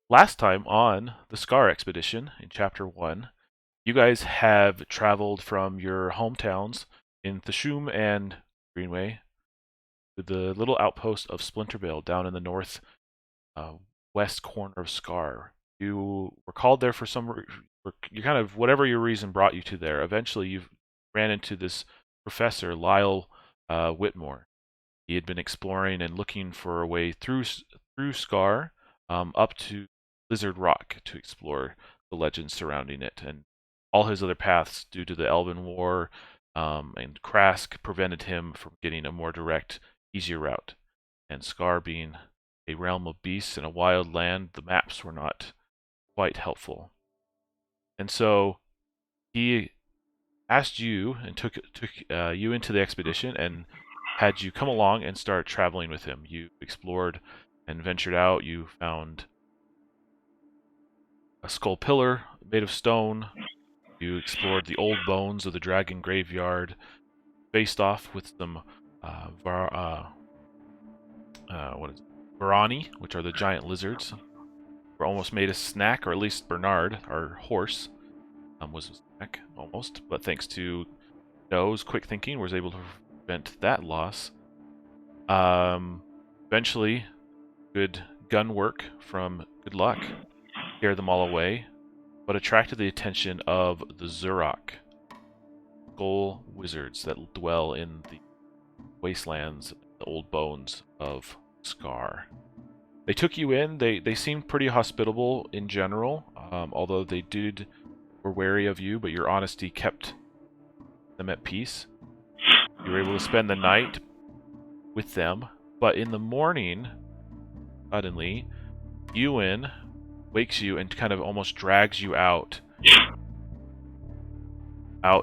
last time on the Skar Expedition in Chapter 1, you guys have traveled from your hometowns in Thashum and Greenway to the little outpost of Splintervale down in the north west corner of Skar. You were called there for you kind of, whatever your reason brought you to there. Eventually, you ran into this professor, Lyle Whitmore. He had been exploring and looking for a way through Skar up to Lizard Rock to explore the legends surrounding it. And all his other paths, due to the Elven War and Krask, prevented him from getting a more direct, easier route. And Skar being a realm of beasts and a wild land, the maps were not quite helpful. And so he asked you and took you into the expedition and had you come along and start traveling with him. You explored and ventured out. You found a skull pillar made of stone. You explored the old bones of the dragon graveyard, faced off with some Varani, which are the giant lizards. Were almost made a snack, or at least Bernard, our horse, was a snack almost. But thanks to No's quick thinking, was able to prevent that loss. Eventually, good gun work from Good Luck scared them all away, but attracted the attention of the Zurrak, skull wizards that dwell in the wastelands, the old bones of Skar. They took you in. They seemed pretty hospitable in general, although they were wary of you, but your honesty kept them at peace. You were able to spend the night with them, but in the morning, suddenly, Ewan wakes you and kind of almost drags you out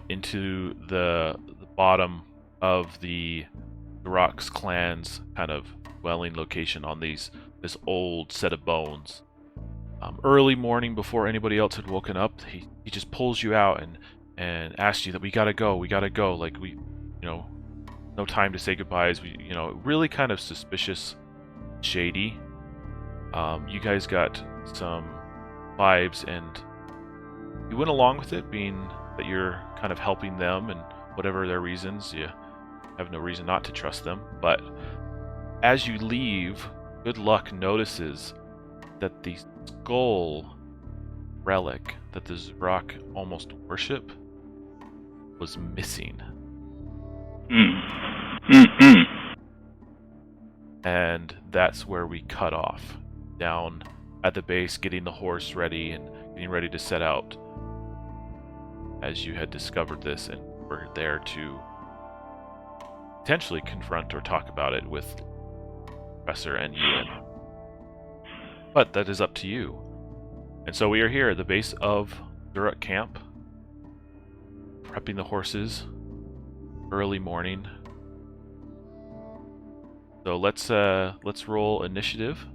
into the bottom of the Rock's clan's kind of dwelling location on this old set of bones. Early morning, before anybody else had woken up, he just pulls you out and asks you that we gotta go. Like, no time to say goodbyes. Really kind of suspicious, shady. You guys got some vibes, and you went along with it, being that you're kind of helping them, and whatever their reasons, you have no reason not to trust them. But as you leave, Good Luck notices that the skull relic that the Zurrak almost worship was missing. And that's where we cut off, down at the base, getting the horse ready and getting ready to set out, as you had discovered this and were there to potentially confront or talk about it with Professor and Ewan. But that is up to you. And so we are here at the base of Zurrak Camp, prepping the horses, early morning. So let's roll initiative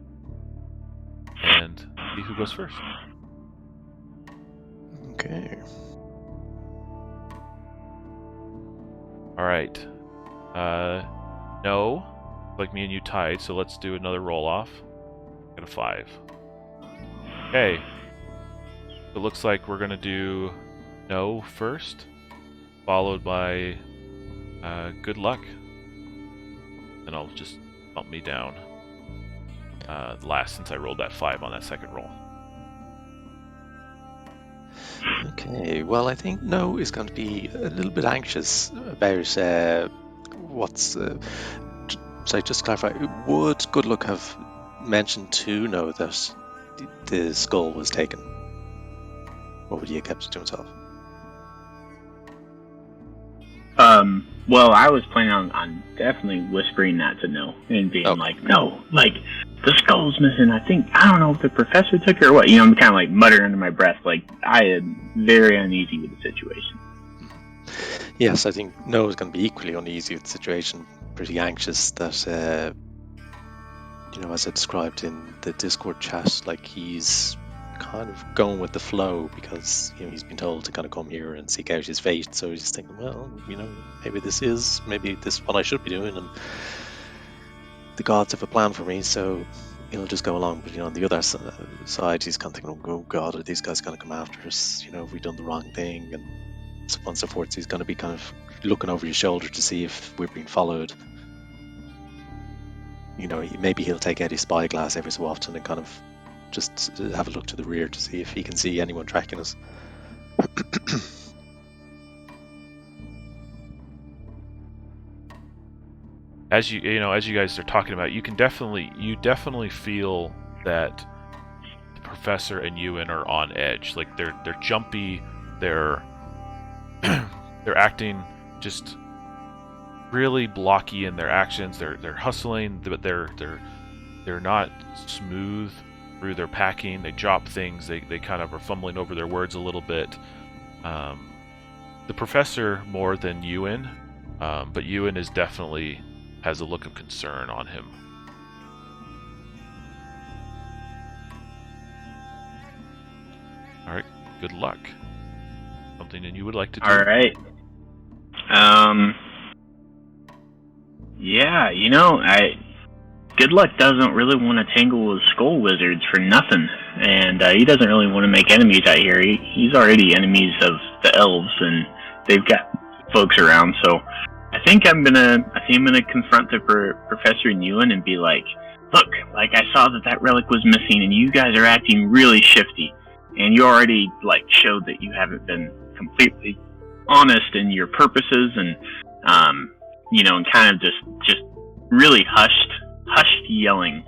and see who goes first. Okay. All right. No, like me and you tied, so let's do another roll off. Got a 5. Okay. It looks like we're gonna do No first, followed by Good Luck. Then I'll just bump me down last, since I rolled that 5 on that second roll. Okay, well, I think No is going to be a little bit anxious about what's... so just to clarify, would Good Luck have mentioned to No that the skull was taken? Or would he have kept it to himself? Well, I was planning on definitely whispering that to No and being like, no, like, the skull's missing. I don't know if the professor took it or what. I'm kind of like muttering under my breath, like I am very uneasy with the situation. Yes, I think No is going to be equally uneasy with the situation, pretty anxious that, as I described in the Discord chat, like he's kind of going with the flow because he's been told to kind of come here and seek out his fate, so he's thinking, well, maybe this is what I should be doing, and the gods have a plan for me. So he'll just go along. But on the other side, he's kind of thinking, "Oh God, are these guys going to come after us? Have we done the wrong thing?" And so on and so forth. So he's going to be kind of looking over his shoulder to see if we're being followed. Maybe he'll take out his spyglass every so often and kind of just have a look to the rear to see if he can see anyone tracking us. As you guys are talking about, you definitely feel that the professor and Ewan are on edge. Like they're jumpy, they're acting just really blocky in their actions. They're hustling, but they're not smooth through their packing. They drop things. They kind of are fumbling over their words a little bit. The professor more than Ewan, but Ewan is definitely has a look of concern on him. All right, good luck. Something that you would like to do? All right. Yeah, Good Luck doesn't really want to tangle with skull wizards for nothing, and he doesn't really want to make enemies out here. He's already enemies of the elves, and they've got folks around. So I think I'm gonna confront the Professor and Ewan and be like, "Look, I saw that relic was missing, and you guys are acting really shifty, and you already showed that you haven't been completely honest in your purposes, and and kind of just really hushed yelling,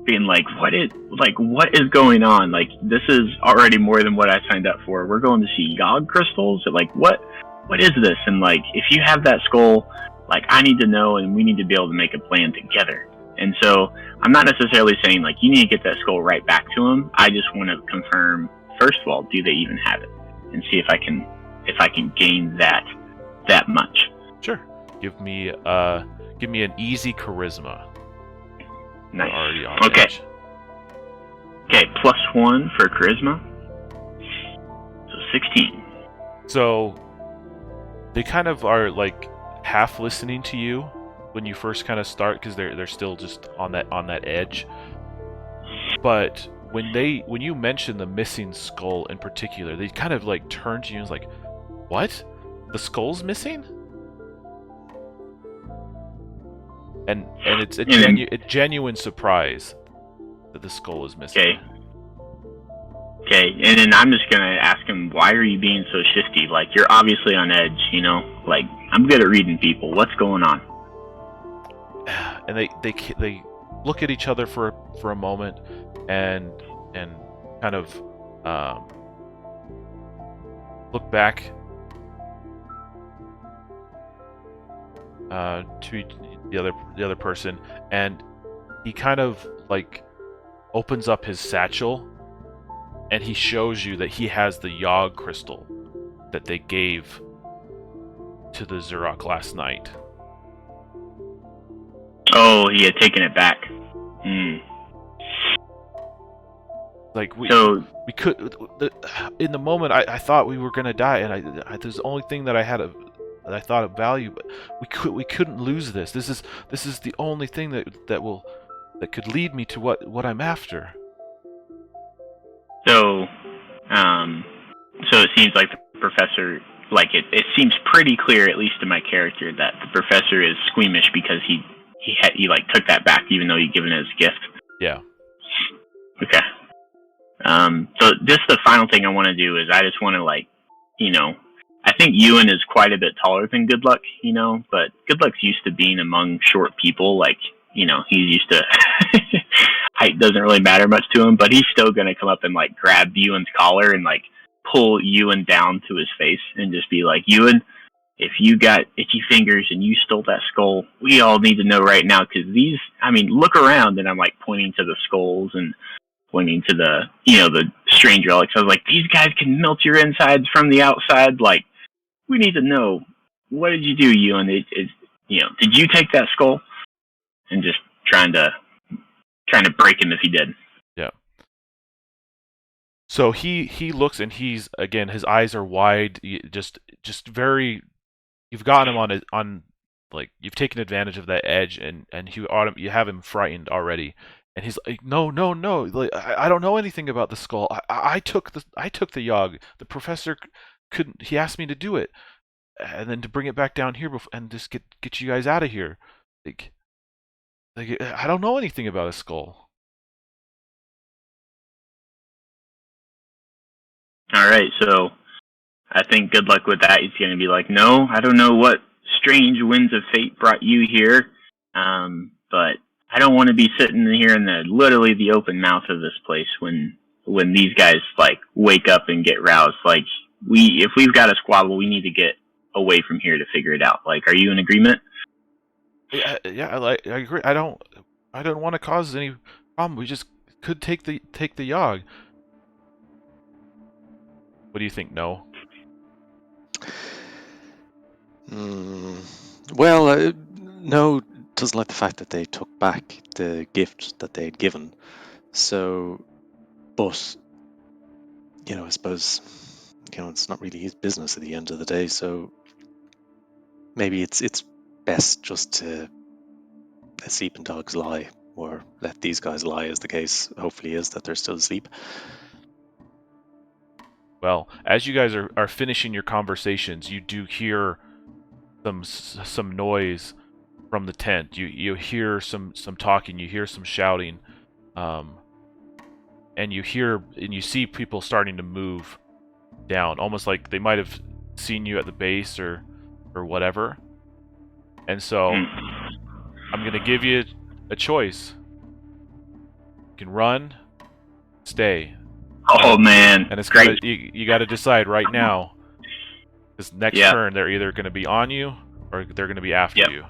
being like, what is going on? This is already more than what I signed up for. We're going to see Yogg crystals. What is this? And if you have that skull, I need to know, and we need to be able to make a plan together." And so I'm not necessarily saying you need to get that skull right back to him. I just want to confirm, first of all, do they even have it, and see if I can gain that much. Sure. Give me an easy charisma. Nice. You're already on edge. Okay, +1 for charisma. So 16. So they kind of are half listening to you when you first kind of start, because they're still just on that edge. But when you mention the missing skull in particular, they kind of turn to you and is like, "What? The skull's missing?" And it's a genuine surprise that the skull is missing. Okay, and then I'm just gonna ask him, "Why are you being so shifty? You're obviously on edge, I'm good at reading people. What's going on?" And they look at each other for a moment, and kind of look back to the other person, and he kind of opens up his satchel, and he shows you that he has the Yogg crystal that they gave to the Zurrak last night. Oh, he had taken it back. We could, in the moment I thought we were gonna die, and I there's the only thing that I thought of value, but we couldn't lose this. This is the only thing that could lead me to what I'm after. So it seems like the professor, it seems pretty clear, at least to my character, that the professor is squeamish because he took that back, even though he'd given it as a gift. Yeah. Okay. So just the final thing I want to do is I just want to I think Ewan is quite a bit taller than Good Luck, but Good Luck's used to being among short people. He's used to height doesn't really matter much to him, but he's still going to come up and grab Ewan's collar and pull Ewan down to his face and just be like, "Ewan, if you got itchy fingers and you stole that skull, we all need to know right now, because look around." And I'm pointing to the skulls and pointing to the strange relics. I was like, "These guys can melt your insides from the outside. We need to know, what did you do, Ewan? Did you take that skull?" And just trying to break him if he did. Yeah. So he looks, and he's, again, his eyes are wide, just very. You've got him on you've taken advantage of that edge, and you have him frightened already, And he's like, no, like I don't know anything about the skull. I took the Yogg. The professor couldn't. He asked me to do it, and then to bring it back down here and just get you guys out of here. Like I don't know anything about a skull. All right, so I think good luck with that. He's going to be like, no, I don't know what strange winds of fate brought you here, but I don't want to be sitting here in literally the open mouth of this place when these guys like wake up and get roused. Like if we've got a squabble, we need to get away from here to figure it out. Like, are you in agreement? Yeah, I agree. I don't want to cause any problem. We just could take the Yogg. What do you think? No. Well, no doesn't like the fact that they took back the gift that they had given. So, but I suppose it's not really his business at the end of the day. So maybe it's best just to let sleeping dogs lie, or let these guys lie, as the case hopefully is, that they're still asleep. Well, as you guys are finishing your conversations, you do hear some noise from the tent. You hear some talking. You hear some shouting, and you see people starting to move down, almost like they might have seen you at the base or whatever. And so I'm going to give you a choice. You can run, stay. Oh man, and it's great. You got to decide right now. This next turn, they're either going to be on you or they're going to be after you.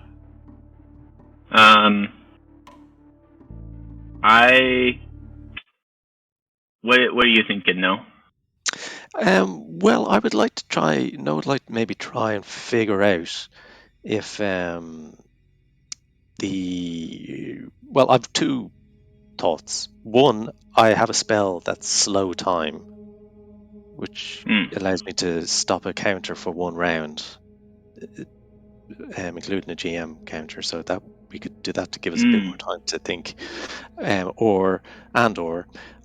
What do you think, No? Well, I would like to try. No, would like to maybe try and figure out if well, I've two thoughts. One, I have a spell that's slow time, which allows me to stop a counter for 1 round, including a GM counter, so that we could do that to give us a bit more time to think. Or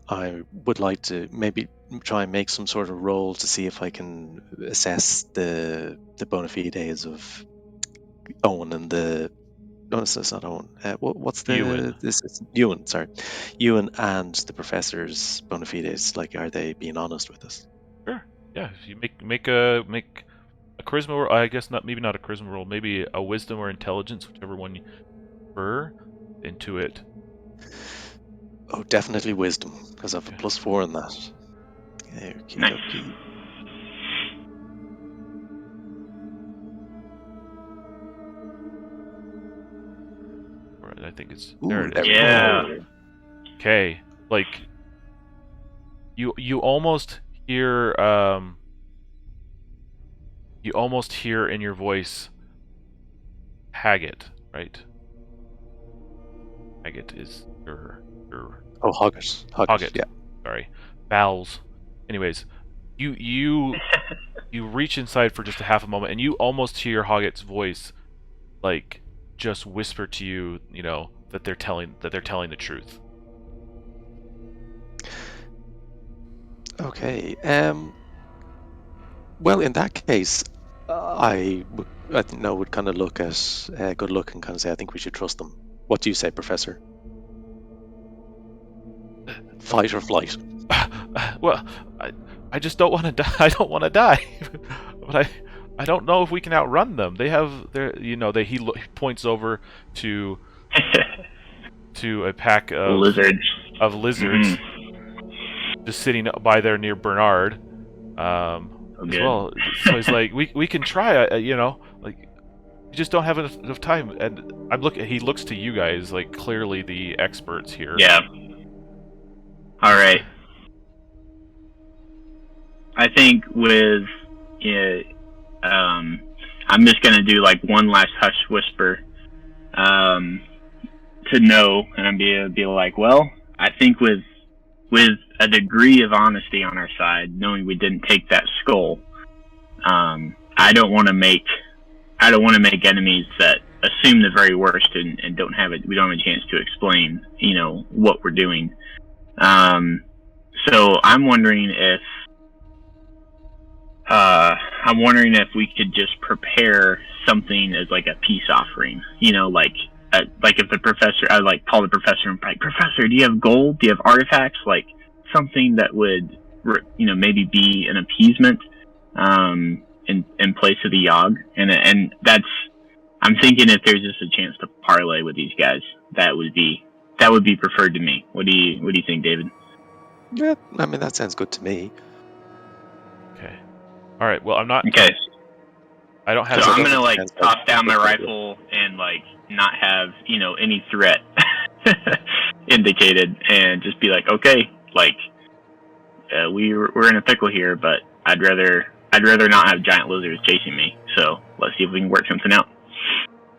I would like to maybe try and make some sort of roll to see if I can assess the bona fides of Owen and the... No, it's not Owen. What's the... Ewan. This is Ewan, sorry. Ewan and the professor's bona fides. Like, are they being honest with us? Sure. Yeah. If you make a charisma roll, I guess maybe not a charisma roll, maybe a wisdom or intelligence, whichever one you prefer, into it. Oh, definitely wisdom, because I have a +4 in that. Okay, nice. Okay. Alright, I think it's... Ooh, there it is. Yeah. Okay. Like, you almost hear... you almost hear in your voice Haggett, right? Haggett is your Oh, Hoggett, yeah. Sorry. Vowels. Anyways, you reach inside for just a half a moment, and you almost hear Hoggett's voice, like, just whisper to you, that they're telling the truth. Okay. Well, in that case, I think No would kind of look at Good Luck and kind of say, I think we should trust them. What do you say, Professor? Fight or flight? Well, I just don't want to die. I don't want to die, but I don't know if we can outrun them. They have he points over to a pack of lizards just sitting by there near Bernard. As well. So he's like, we can try. Like, we just don't have enough time. And he looks to you guys, like, clearly the experts here. Yeah. All right. I think with I'm just gonna do like one last hush whisper to No, and I'm be like, well, I think with a degree of honesty on our side, knowing we didn't take that skull, I don't want to make enemies that assume the very worst and don't have it. We don't have a chance to explain, what we're doing. So I'm wondering if we could just prepare something as like a peace offering. Like if the professor, I like call the professor and be like, Professor, do you have gold? Do you have artifacts? Like something that would, maybe be an appeasement, in place of the Yogg, and that's. I'm thinking if there's just a chance to parlay with these guys, that would be preferred to me. What do you think, David? Yeah, I mean that sounds good to me. Okay. All right. Well, I'm not. Okay. I don't have. So I'm gonna like toss down my rifle and like not have any threat indicated, and just be like, okay, like we're in a pickle here, but I'd rather not have giant lizards chasing me. So let's see if we can work something out.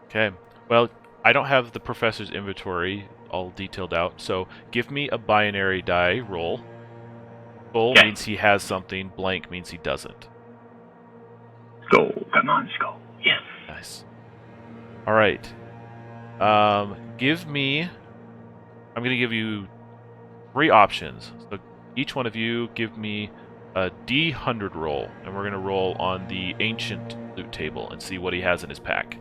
Okay. Well, I don't have the professor's inventory all detailed out, so give me a binary die roll. Full means he has something. Blank means he doesn't. Skull. Come on, Skull. Yes. Nice. All right. Give me. I'm going to give you 3 options. So each one of you give me a D100 roll, and we're going to roll on the ancient loot table and see what he has in his pack.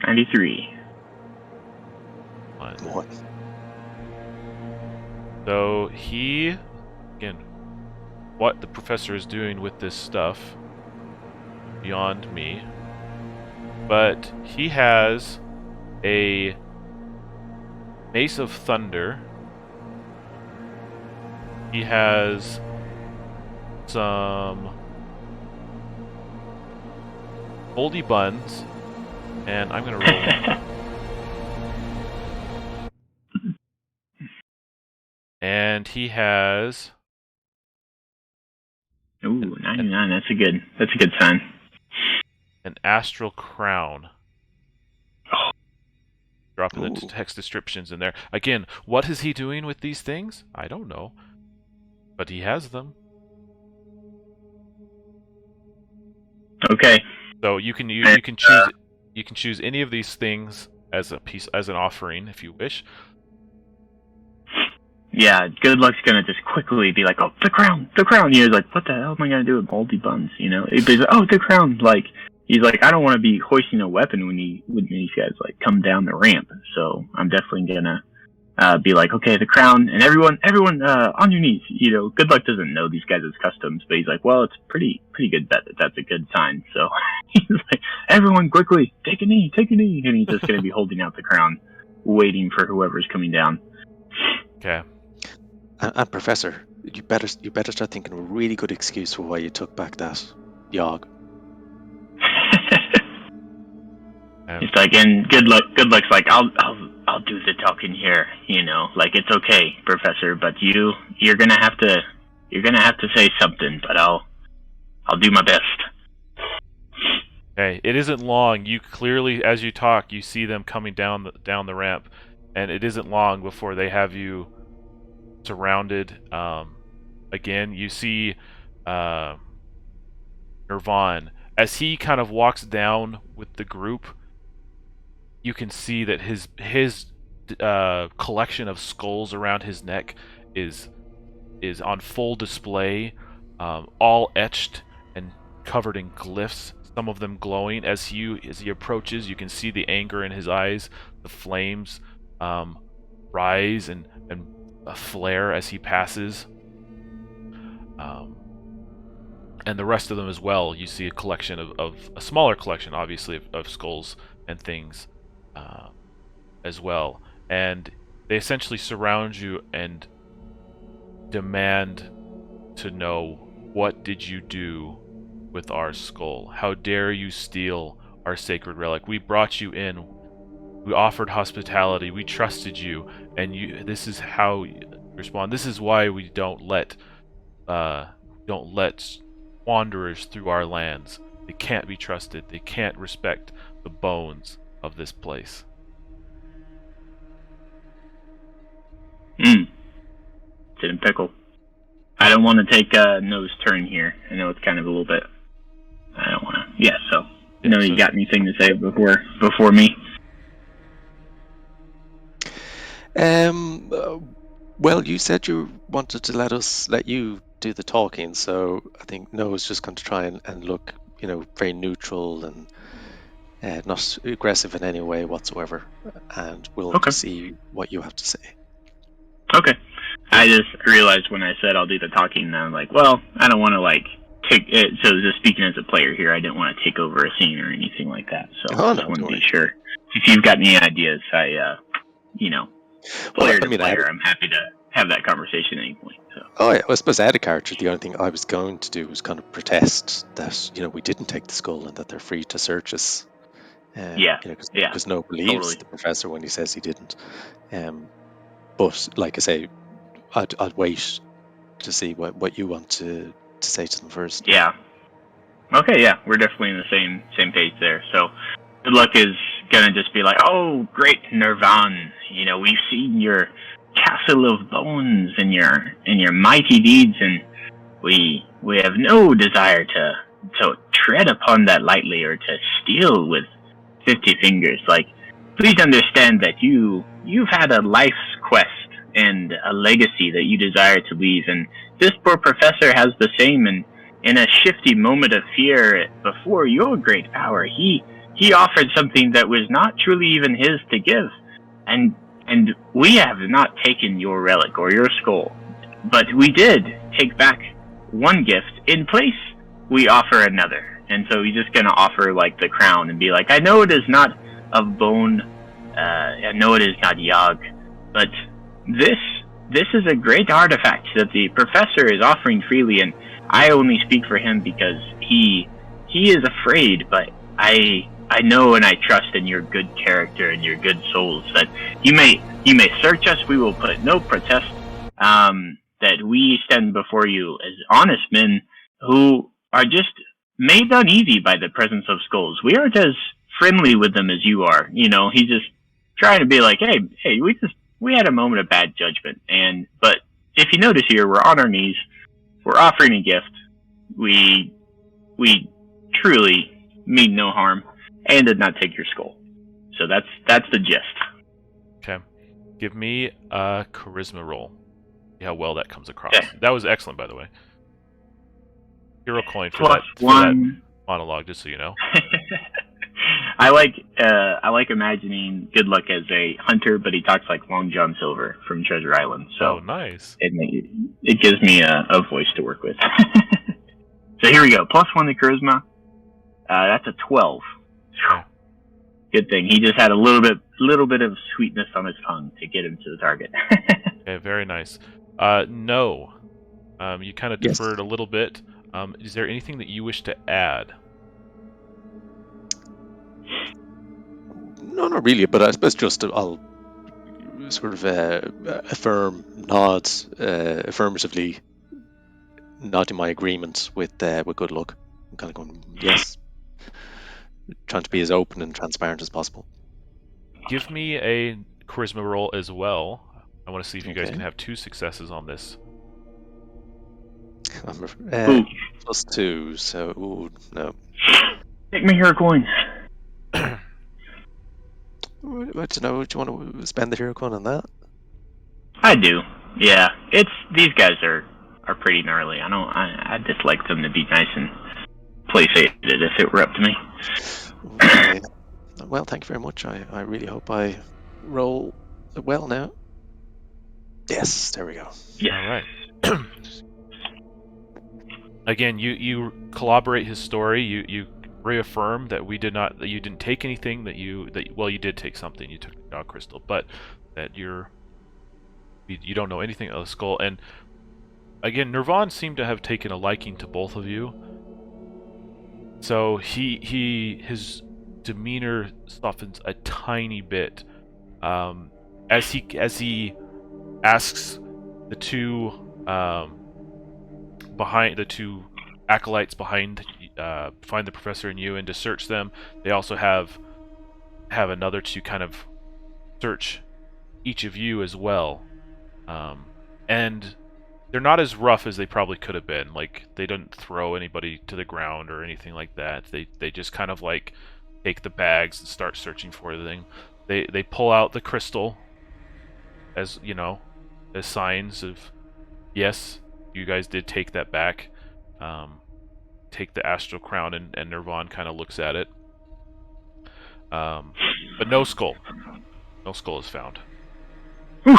93. What? So he, again, what the professor is doing with this stuff, beyond me. But he has a Mace of Thunder. He has some moldy buns, and I'm gonna roll. And he has. Ooh, 99. That's a good sign. An astral crown. Oh. Dropping the text descriptions in there. Again, what is he doing with these things? I don't know. But he has them. Okay. So you can choose any of these things as an offering if you wish. Yeah, good luck's gonna just quickly be like, oh, the crown. He's like, what the hell am I gonna do with moldy buns? He's like, oh, the crown. Like, he's like, I don't want to be hoisting a weapon when these guys like come down the ramp. So I'm definitely gonna be like, okay, the crown, and everyone, on your knees. Good luck doesn't know these guys' customs, but he's like, well, it's pretty good bet that's a good sign. So he's like, everyone, quickly, take a knee, and he's just gonna be holding out the crown, waiting for whoever's coming down. Okay. And Professor, you better start thinking of a really good excuse for why you took back that Yogg. It's like, and good luck's like, I'll do the talking here, like, it's okay, Professor, but you're gonna have to say something, but I'll do my best. Okay, it isn't long. You clearly, as you talk, you see them coming down the ramp, and it isn't long before they have you surrounded. Again, you see Nirvan as he kind of walks down with the group. You can see that his collection of skulls around his neck is on full display, all etched and covered in glyphs. Some of them glowing. As he approaches, you can see the anger in his eyes. The flames rise and flare as he passes. And the rest of them as well. You see a collection of a smaller collection, obviously, of skulls and things as well. And they essentially surround you and demand to know, what did you do with our skull? How dare you steal our sacred relic? We brought you in. We offered hospitality. We trusted you, and this is how you respond. This is why we don't let wanderers through our lands. They can't be trusted. They can't respect the bones of this place. It's in a pickle. I don't want to take a nose turn here. I know it's kind of a little bit. I don't want to. Yeah, so know you got anything to say before me? Well, you said you wanted to let you do the talking, so I think Noah's just going to try and look, very neutral and not aggressive in any way whatsoever, and we'll Okay. just see what you have to say. Okay. I just realized when I said I'll do the talking, I'm like, well, I don't want to take it. So just speaking as a player here, I didn't want to take over a scene or anything like that. So I just want to be sure. If you've got any ideas, player to player, I'm happy to have that conversation at any point. So. Oh, yeah. Well, I suppose I had a character. The only thing I was going to do was kind of protest that we didn't take the skull and that they're free to search us. Because Noah believes the professor when he says he didn't. But like I say, I'd wait to see what you want to say to them first. Yeah. Okay. Yeah, we're definitely in the same page there. So. Good luck is gonna just be like, oh, great, Nirvan. We've seen your castle of bones and your mighty deeds, and we have no desire to tread upon that lightly or to steal with 50 fingers. Like, please understand that you've had a life's quest and a legacy that you desire to leave, and this poor professor has the same. And in a shifty moment of fear before your great power, he offered something that was not truly even his to give, and we have not taken your relic or your skull, but we did take back one gift. In place, we offer another. And so he's just gonna offer like the crown and be like, I know it is not of bone, I know it is not Yag, but this is a great artifact that the professor is offering freely, and I only speak for him because he is afraid, but I know and I trust in your good character and your good souls that you may search us. We will put no protest. That we stand before you as honest men who are just made uneasy by the presence of skulls. We aren't as friendly with them as you are. He's just trying to be like, hey, we had a moment of bad judgment, but if you notice here, we're on our knees. We're offering a gift. We truly mean no harm. And did not take your skull. So that's the gist. Okay. Give me a charisma roll. See how well that comes across. Okay. That was excellent, by the way. Hero coin for Plus that monologue, just so you know. I like imagining Good Luck as a hunter, but he talks like Long John Silver from Treasure Island. So nice. It gives me a voice to work with. So here we go. +1 to charisma. That's a 12. Good thing he just had a little bit of sweetness on his tongue to get him to the target. Okay, very nice. No, you kind of deferred a little bit. Is there anything that you wish to add? No, not really. But I suppose just I'll sort of affirmatively nodding my agreement with Good Luck. I'm kind of going yes. Trying to be as open and transparent as possible. Give me a charisma roll as well. I want to see if you guys can have 2 successes on this. +2, so no. Take me hero coin. I don't know. Do you want to spend the hero coin on that? I do. Yeah, these guys are pretty gnarly. I just like them to be nice and play safe if it were up to me. Okay. Well, thank you very much. I really hope I roll well now. Yes, there we go. Yeah. All right. Again, you corroborate his story. You reaffirm that that you didn't take anything. You did take something. You took the dog crystal, but that you don't know anything of the skull. And again, Nirvan seemed to have taken a liking to both of you. So his demeanor softens a tiny bit as he asks the two acolytes behind find the professor and you and to search them. They also have another to kind of search each of you as well, and they're not as rough as they probably could have been. Like, they didn't throw anybody to the ground or anything like that. They just kind of like take the bags and start searching for the thing. They pull out the crystal as, you know, as signs of, yes, you guys did take that back. Take the astral crown, and Nirvan kind of looks at it. But no skull. No skull is found. Whew.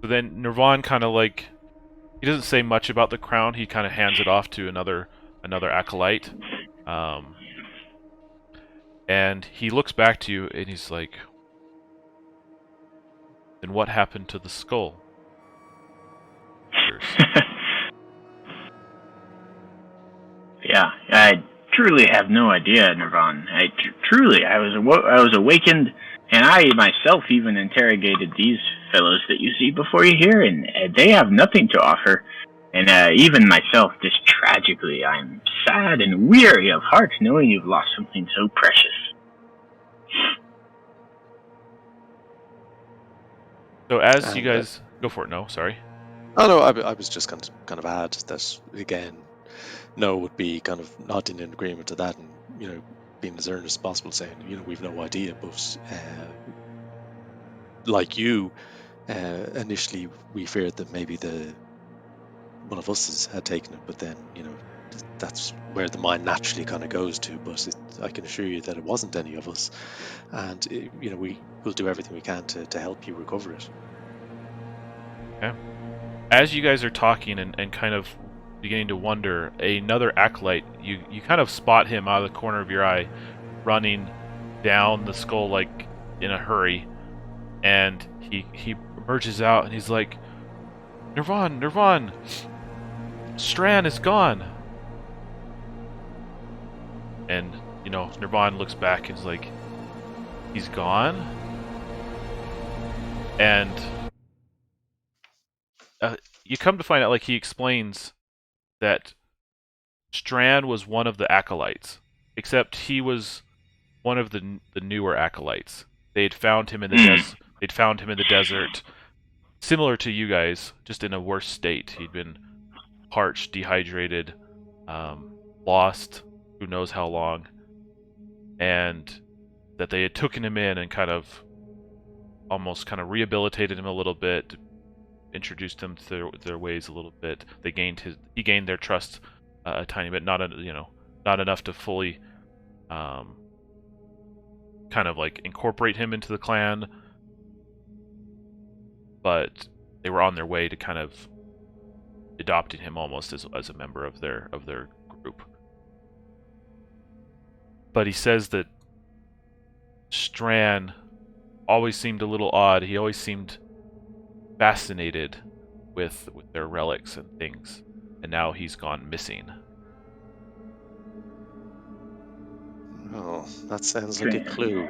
So then Nirvan kind of like, he doesn't say much about the crown. He kind of hands it off to another acolyte. And he looks back to you and he's like, then what happened to the skull? Yeah, I truly have no idea, Nirvan. I was awakened, and I myself even interrogated these fellows that you see before you here, and they have nothing to offer. And even myself, just tragically, I'm sad and weary of heart knowing you've lost something so precious. So as you guys go for it, no, sorry. Oh no, I was just kind of add that again. No would be kind of nodding in agreement to that, and being as earnest as possible, saying we've no idea, but like you, initially we feared that maybe one of us had taken it, but then that's where the mind naturally kind of goes to. But I can assure you that it wasn't any of us, and we will do everything we can to help you recover it. Okay. As you guys are talking and kind of beginning to wonder, another acolyte, you kind of spot him out of the corner of your eye, running down the skull like in a hurry, and he emerges out and he's like, Nirvan, Strand is gone. And Nirvan looks back and is like, he's gone? And you come to find out, like, he explains that Strand was one of the acolytes, except he was one of the newer acolytes. They'd found him in the desert, similar to you guys, just in a worse state. He'd been parched, dehydrated, lost, who knows how long, and that they had taken him in and almost rehabilitated him a little bit, introduced him to their ways a little bit. He gained their trust a tiny bit, not enough to fully incorporate him into the clan, but they were on their way to kind of adopting him almost as a member of their group. But he says that Strand always seemed a little odd. He always seemed fascinated with their relics and things, and now he's gone missing. Oh, that sounds like a clue.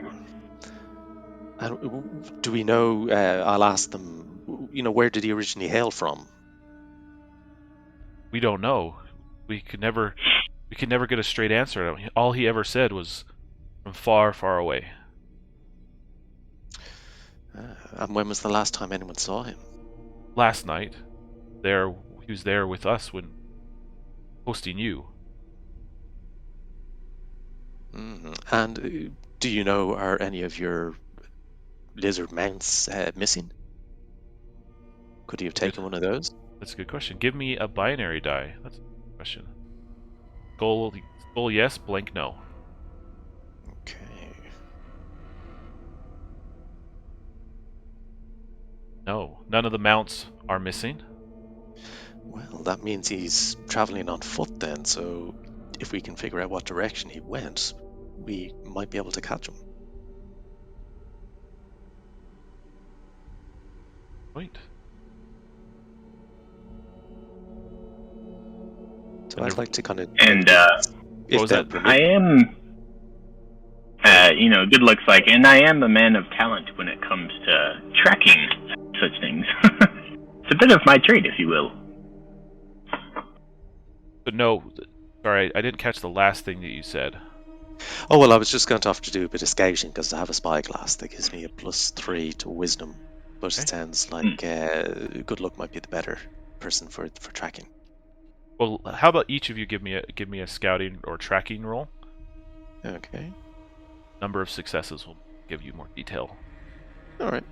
And do we know? I'll ask them. Where did he originally hail from? We don't know. We could never get a straight answer. All he ever said was from far, far away. And when was the last time anyone saw him? Last night. He was there with us when hosting you. Mm-hmm. And do you know, are any of your lizard mounts missing? Could he have taken one of those? That's a good question. Give me a binary die. That's a good question. Skull yes, blank no. Okay. No, none of the mounts are missing. Well, that means he's traveling on foot then, so if we can figure out what direction he went, we might be able to catch him. Right. So I'd like to kind of... And, what was that? I am, good looks like, and I am a man of talent when it comes to tracking such things. It's a bit of my trade, if you will. But no, sorry, I didn't catch the last thing that you said. Oh, well, I was just going to offer to do a bit of scouting because I have a spyglass that gives me a +3 to wisdom. But Okay. it sounds like good luck might be the better person for tracking. Well, how about each of you give me a scouting or tracking roll? Okay. Number of successes will give you more detail. All right.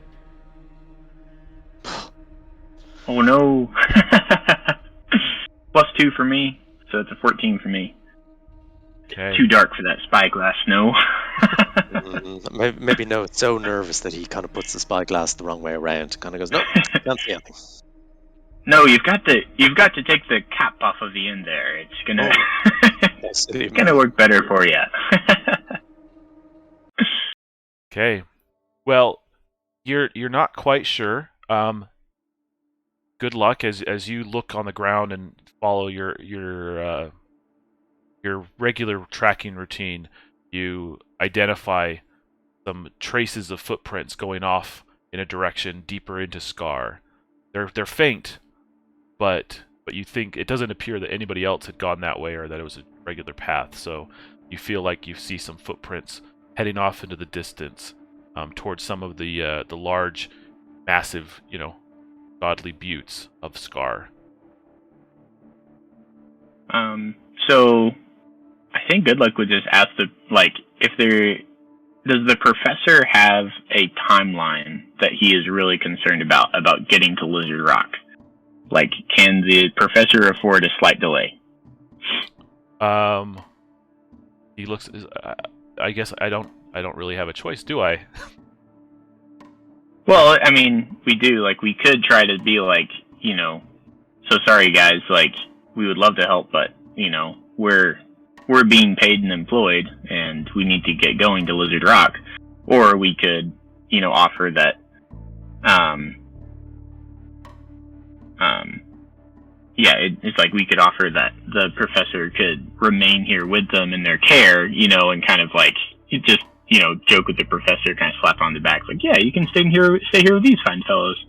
Oh no. +2 for me, so it's a 14 for me. Okay. Too dark for that spyglass, no. Maybe no, it's so nervous that he kind of puts the spyglass the wrong way around. Kind of goes, nope, can't see anything. No, you've got to take the cap off of the end there. It's gonna it's gonna work better for you. Okay. Well, you're not quite sure. Good luck as you look on the ground and follow your regular tracking routine. You identify some traces of footprints going off in a direction deeper into Skar. They're faint, but you think it doesn't appear that anybody else had gone that way or that it was a regular path. So you feel like you see some footprints heading off into the distance towards some of the large, massive, godly buttes of Skar. So I think good luck would just ask does the professor have a timeline that he is really concerned about getting to Lizard Rock? Like, can the professor afford a slight delay? He looks. I guess I don't really have a choice, do I? Well, I mean, we do. Like, we could try to be like, so sorry guys. Like, we would love to help, but we're being paid and employed, and we need to get going to Lizard Rock. Or we could, offer that, it's like we could offer that the professor could remain here with them in their care, and kind of like just, joke with the professor, kind of slap on the back, like, yeah, you can stay here with these fine fellows.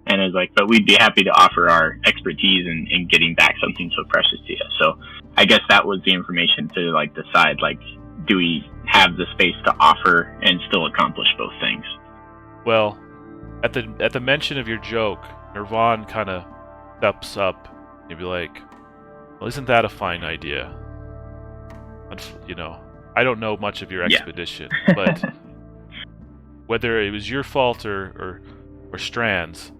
And it's like, but we'd be happy to offer our expertise in getting back something so precious to you. So I guess that was the information to like decide, like, do we have the space to offer and still accomplish both things? Well, at the mention of your joke, Nirvan kind of steps up and be like, well, isn't that a fine idea? I don't know much of your expedition, but whether it was your fault or Strand's,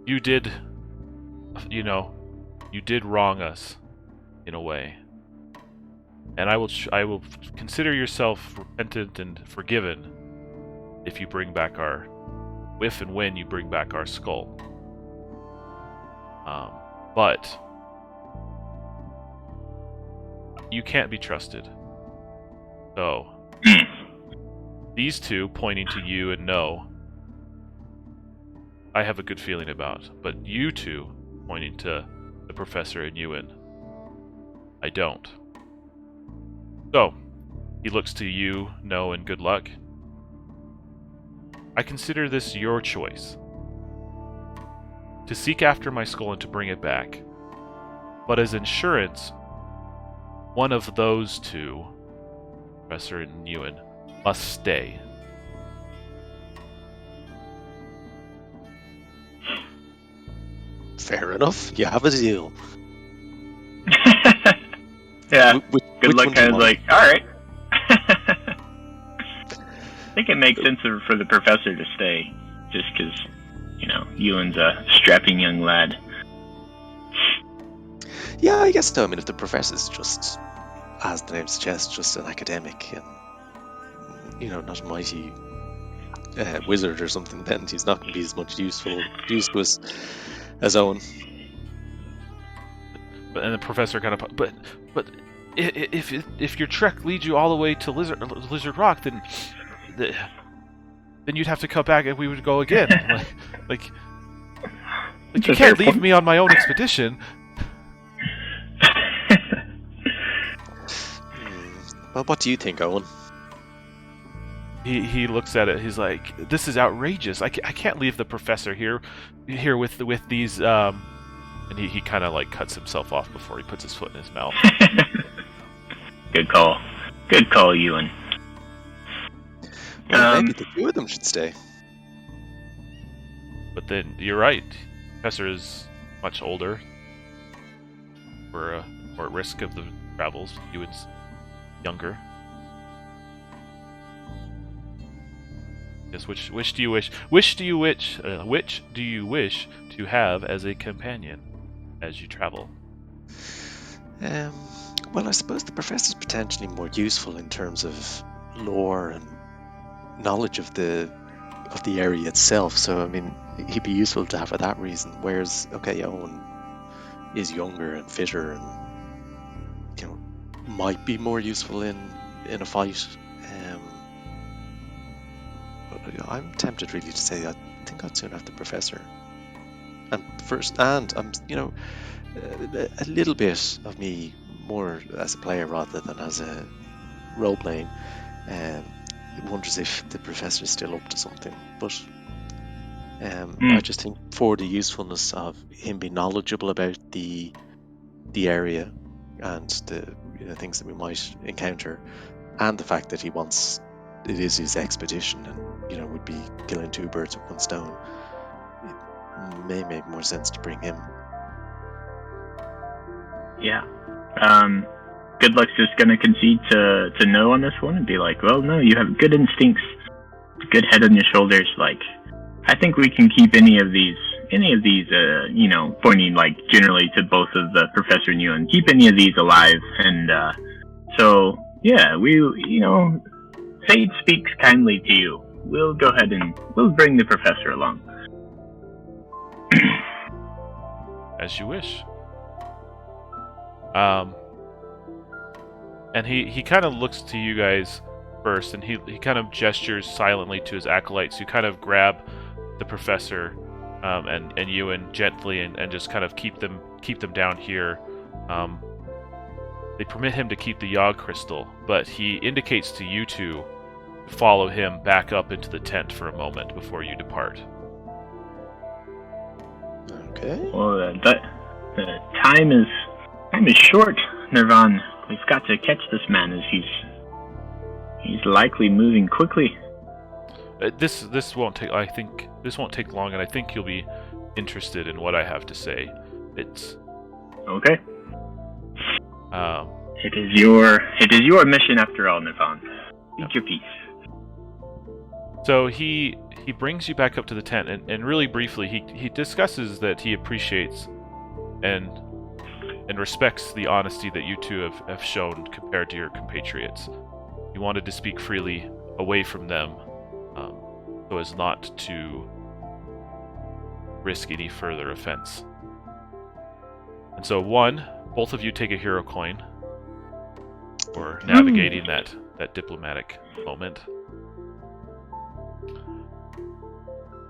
you did wrong us in a way, and I will consider yourself repentant and forgiven if and when you bring back our skull. But you can't be trusted. So these two, pointing to you and No, I have a good feeling about, but you two, pointing to the professor and Ewan, I don't. So, he looks to you, No, and Good Luck. I consider this your choice. To seek after my skull and to bring it back. But as insurance, one of those two, Professor and Ewan, must stay. Fair enough. You have a deal. Yeah. Good Luck kind of like, all right. I think it makes sense for the professor to stay, just because, Ewan's a strapping young lad. Yeah, I guess so. I mean, if the professor's just, as the name suggests, just an academic and, not a mighty wizard or something, then he's not going to be as much use to us as Owen. And the professor kind of, but if your trek leads you all the way to Lizard Rock, then you'd have to come back and we would go again. like you can't leave me on my own expedition. Well, what do you think, Owen? He looks at it. He's like, "This is outrageous. I can't leave the professor here with these." And he kind of like cuts himself off before he puts his foot in his mouth. Good call. Good call, Ewan. Well, maybe the two of them should stay. But then you're right. Professor is much older. We're more at risk of the travels. Ewan's younger. Yes, which do you wish? Which do you wish to have as a companion as you travel? Well, I suppose the professor's potentially more useful in terms of lore and knowledge of the area itself. So, I mean, he'd be useful to have for that reason. Whereas, okay, Owen is younger and fitter, and might be more useful in a fight. But I'm tempted really to say I think I'd soon have the professor. And I'm a little bit of me more as a player rather than as a role playing. Wonders if the professor is still up to something, but I just think for the usefulness of him being knowledgeable about the area and the things that we might encounter, and the fact that it is his expedition, and would be killing two birds with one stone, it may make more sense to bring him. Yeah. Good Luck's just gonna concede to no on this one and be like, well, no, you have good instincts, good head on your shoulders. Like, I think we can keep any of these, pointing like generally to both of the Professor and you, and keep any of these alive. And so, yeah, fate speaks kindly to you. We'll go ahead and we'll bring the Professor along. As you wish. And he kind of looks to you guys first, and he kind of gestures silently to his acolytes, who kind of grab the professor and Ewan gently and just kind of keep them down here. They permit him to keep the Yogg crystal, but he indicates to you two to follow him back up into the tent for a moment before you depart. Okay. Well, the time is short, Nirvan. We've got to catch this man as he's likely moving quickly. This won't take. I think this won't take long, and I think you'll be interested in what I have to say. It's okay. It is your mission after all, Nirvan. Speak your piece. So he brings you back up to the tent, and really briefly he discusses that he appreciates and respects the honesty that you two have shown compared to your compatriots. He wanted to speak freely away from them, so as not to risk any further offense. And so both of you take a hero coin for navigating that diplomatic moment.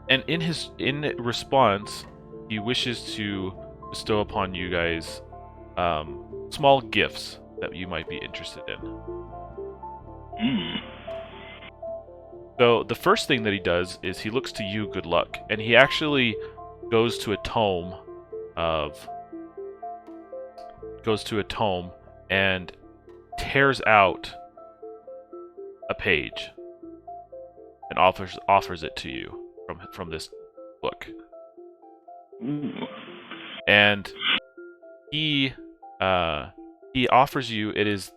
And in response, he wishes to bestow upon you guys small gifts that you might be interested in. So the first thing that he does is he looks to you, Good Luck, and he actually goes to a tome and tears out a page and offers it to you from this book. And he offers you, it is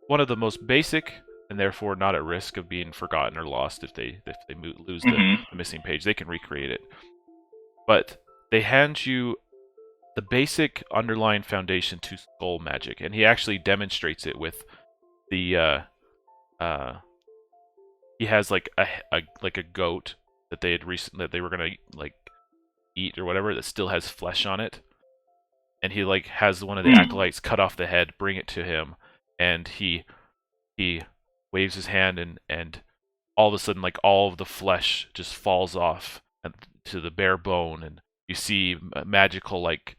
one of the most basic and therefore not at risk of being forgotten or lost if they lose the missing page. They can recreate it. But they hand you the basic underlying foundation to skull magic, and he actually demonstrates it with the he has like a goat that they were gonna like eat or whatever that still has flesh on it, and he like has one of the acolytes cut off the head, bring it to him, and he waves his hand, and all of a sudden like all of the flesh just falls off to the bare bone, and you see magical like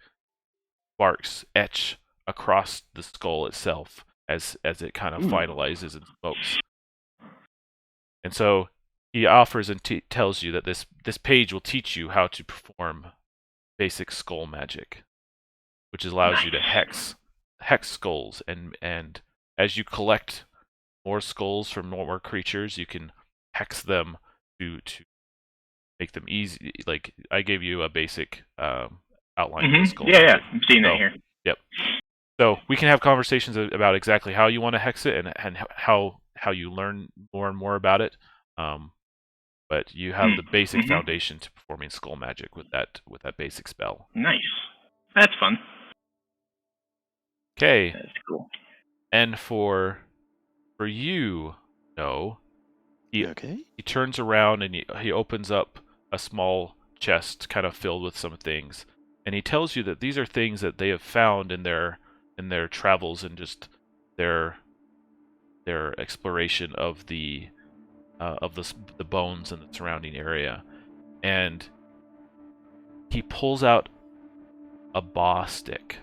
sparks etch across the skull itself as it kind of finalizes and smokes. And so he offers and tells you that this page will teach you how to perform basic skull magic, which allows you to hex skulls and as you collect more skulls from more creatures, you can hex them to make them easy. Like, I gave you a basic outline of the skull. Yeah, I'm seeing that here. Yep. So we can have conversations about exactly how you want to hex it and how you learn more and more about it. But you have the basic foundation to performing skull magic with that basic spell. Nice. That's fun. Okay. That's cool. And for you, no. He turns around and he opens up a small chest kind of filled with some things. And he tells you that these are things that they have found in their travels and just their exploration of the bones in the surrounding area. And he pulls out a Ba stick.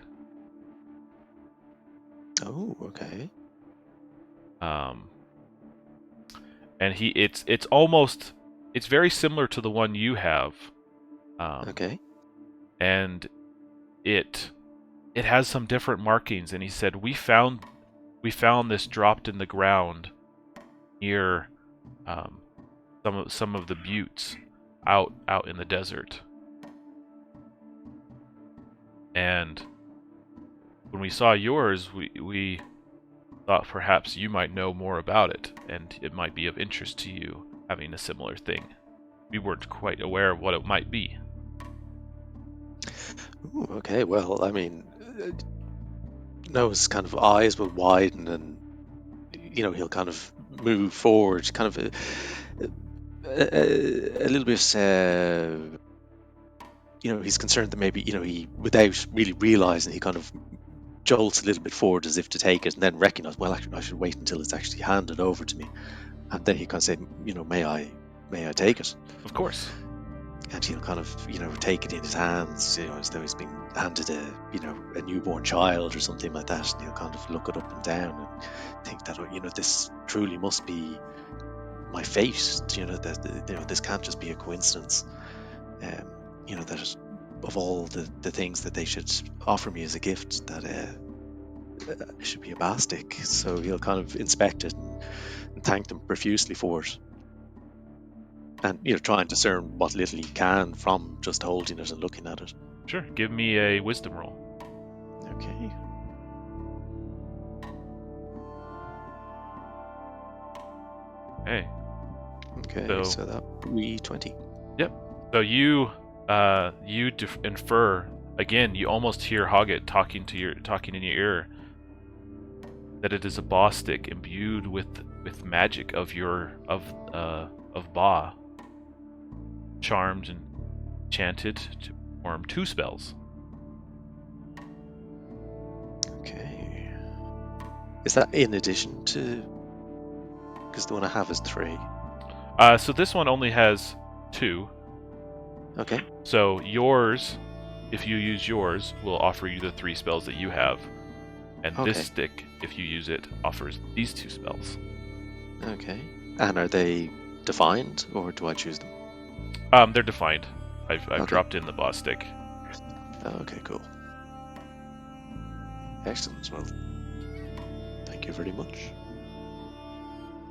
Oh, okay. And it's very similar to the one you have. Okay. And it has some different markings, and he said we found this dropped in the ground near some of the buttes out in the desert. And when we saw yours, we thought perhaps you might know more about it, and it might be of interest to you having a similar thing. We weren't quite aware of what it might be. Ooh, okay, well, I mean, Noah's kind of eyes will widen, and he'll kind of move forward, kind of a little bit. He's concerned that maybe he, without really realizing, he kind of jolts a little bit forward as if to take it, and then recognize, well, actually, I should wait until it's actually handed over to me, and then he kind of say, may I take it? Of course. And he'll kind of, take it in his hands, as though he's been handed a newborn child or something like that. And he'll kind of look it up and down and think that, this truly must be my fate. That this can't just be a coincidence. That of all the things that they should offer me as a gift, that it should be a Ba stick. So he'll kind of inspect it and thank them profusely for it. And try and discern what little he can from just holding it and looking at it. Sure. Give me a wisdom roll. Okay. Hey. Okay. So that would be 20. Yep. So you infer again. You almost hear Hoggett talking in your ear that it is a Ba stick imbued with magic of Ba. Charmed and enchanted to perform 2 spells. Okay. Is that in addition to... Because the one I have is 3. So this one only has 2. Okay. So yours, if you use yours, will offer you the 3 spells that you have. And this stick, if you use it, offers these 2 spells. Okay. And are they defined, or do I choose them? They're defined. I've dropped in the Ba stick. Okay, cool. Excellent. Well, thank you very much.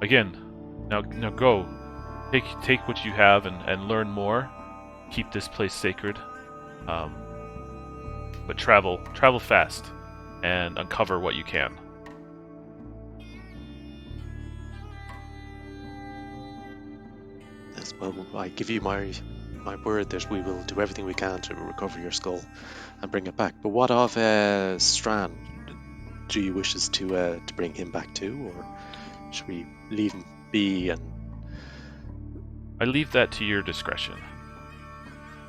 Again, now go. Take what you have and learn more. Keep this place sacred. But travel fast and uncover what you can. Yes, well, I give you my word that we will do everything we can to recover your skull and bring it back. But what of Strand? Do you wish us to bring him back too, or should we leave him be? And I leave that to your discretion.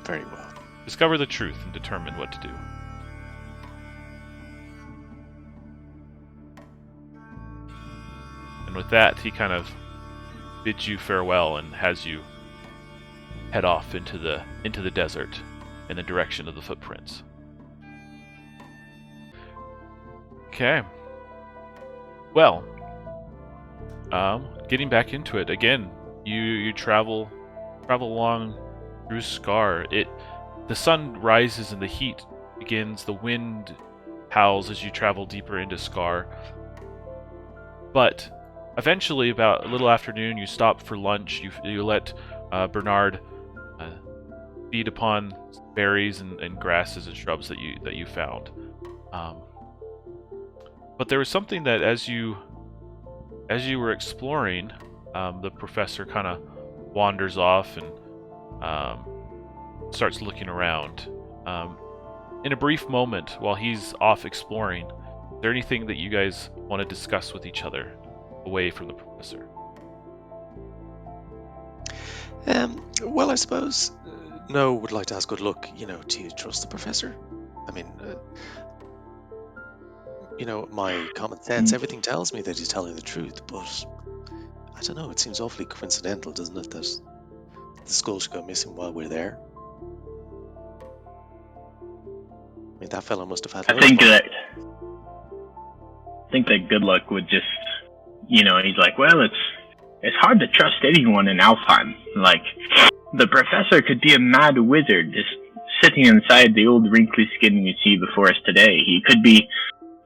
Very well. Discover the truth and determine what to do. And with that, he kind of bids you farewell and has you head off into the desert in the direction of the footprints. Okay. Well, getting back into it again. You travel along through Skar. The sun rises and the heat begins. The wind howls as you travel deeper into Skar. But eventually, about a little afternoon, you stop for lunch. You let Bernard feed upon berries and grasses and shrubs that you found. But there was something that as you were exploring, the professor kind of wanders off and starts looking around. In a brief moment, while he's off exploring, is there anything that you guys want to discuss with each other away from the professor? Well, I suppose No would like to ask good luck. Do you trust the professor? I mean, my common sense, everything tells me that he's telling the truth, but I don't know, it seems awfully coincidental, doesn't it, that the skull should go missing while we're there? I mean, that fellow must have had... I think that good luck would just, he's like, well, it's hard to trust anyone in Alfheim. Like, the professor could be a mad wizard just sitting inside the old wrinkly skin you see before us today. He could be,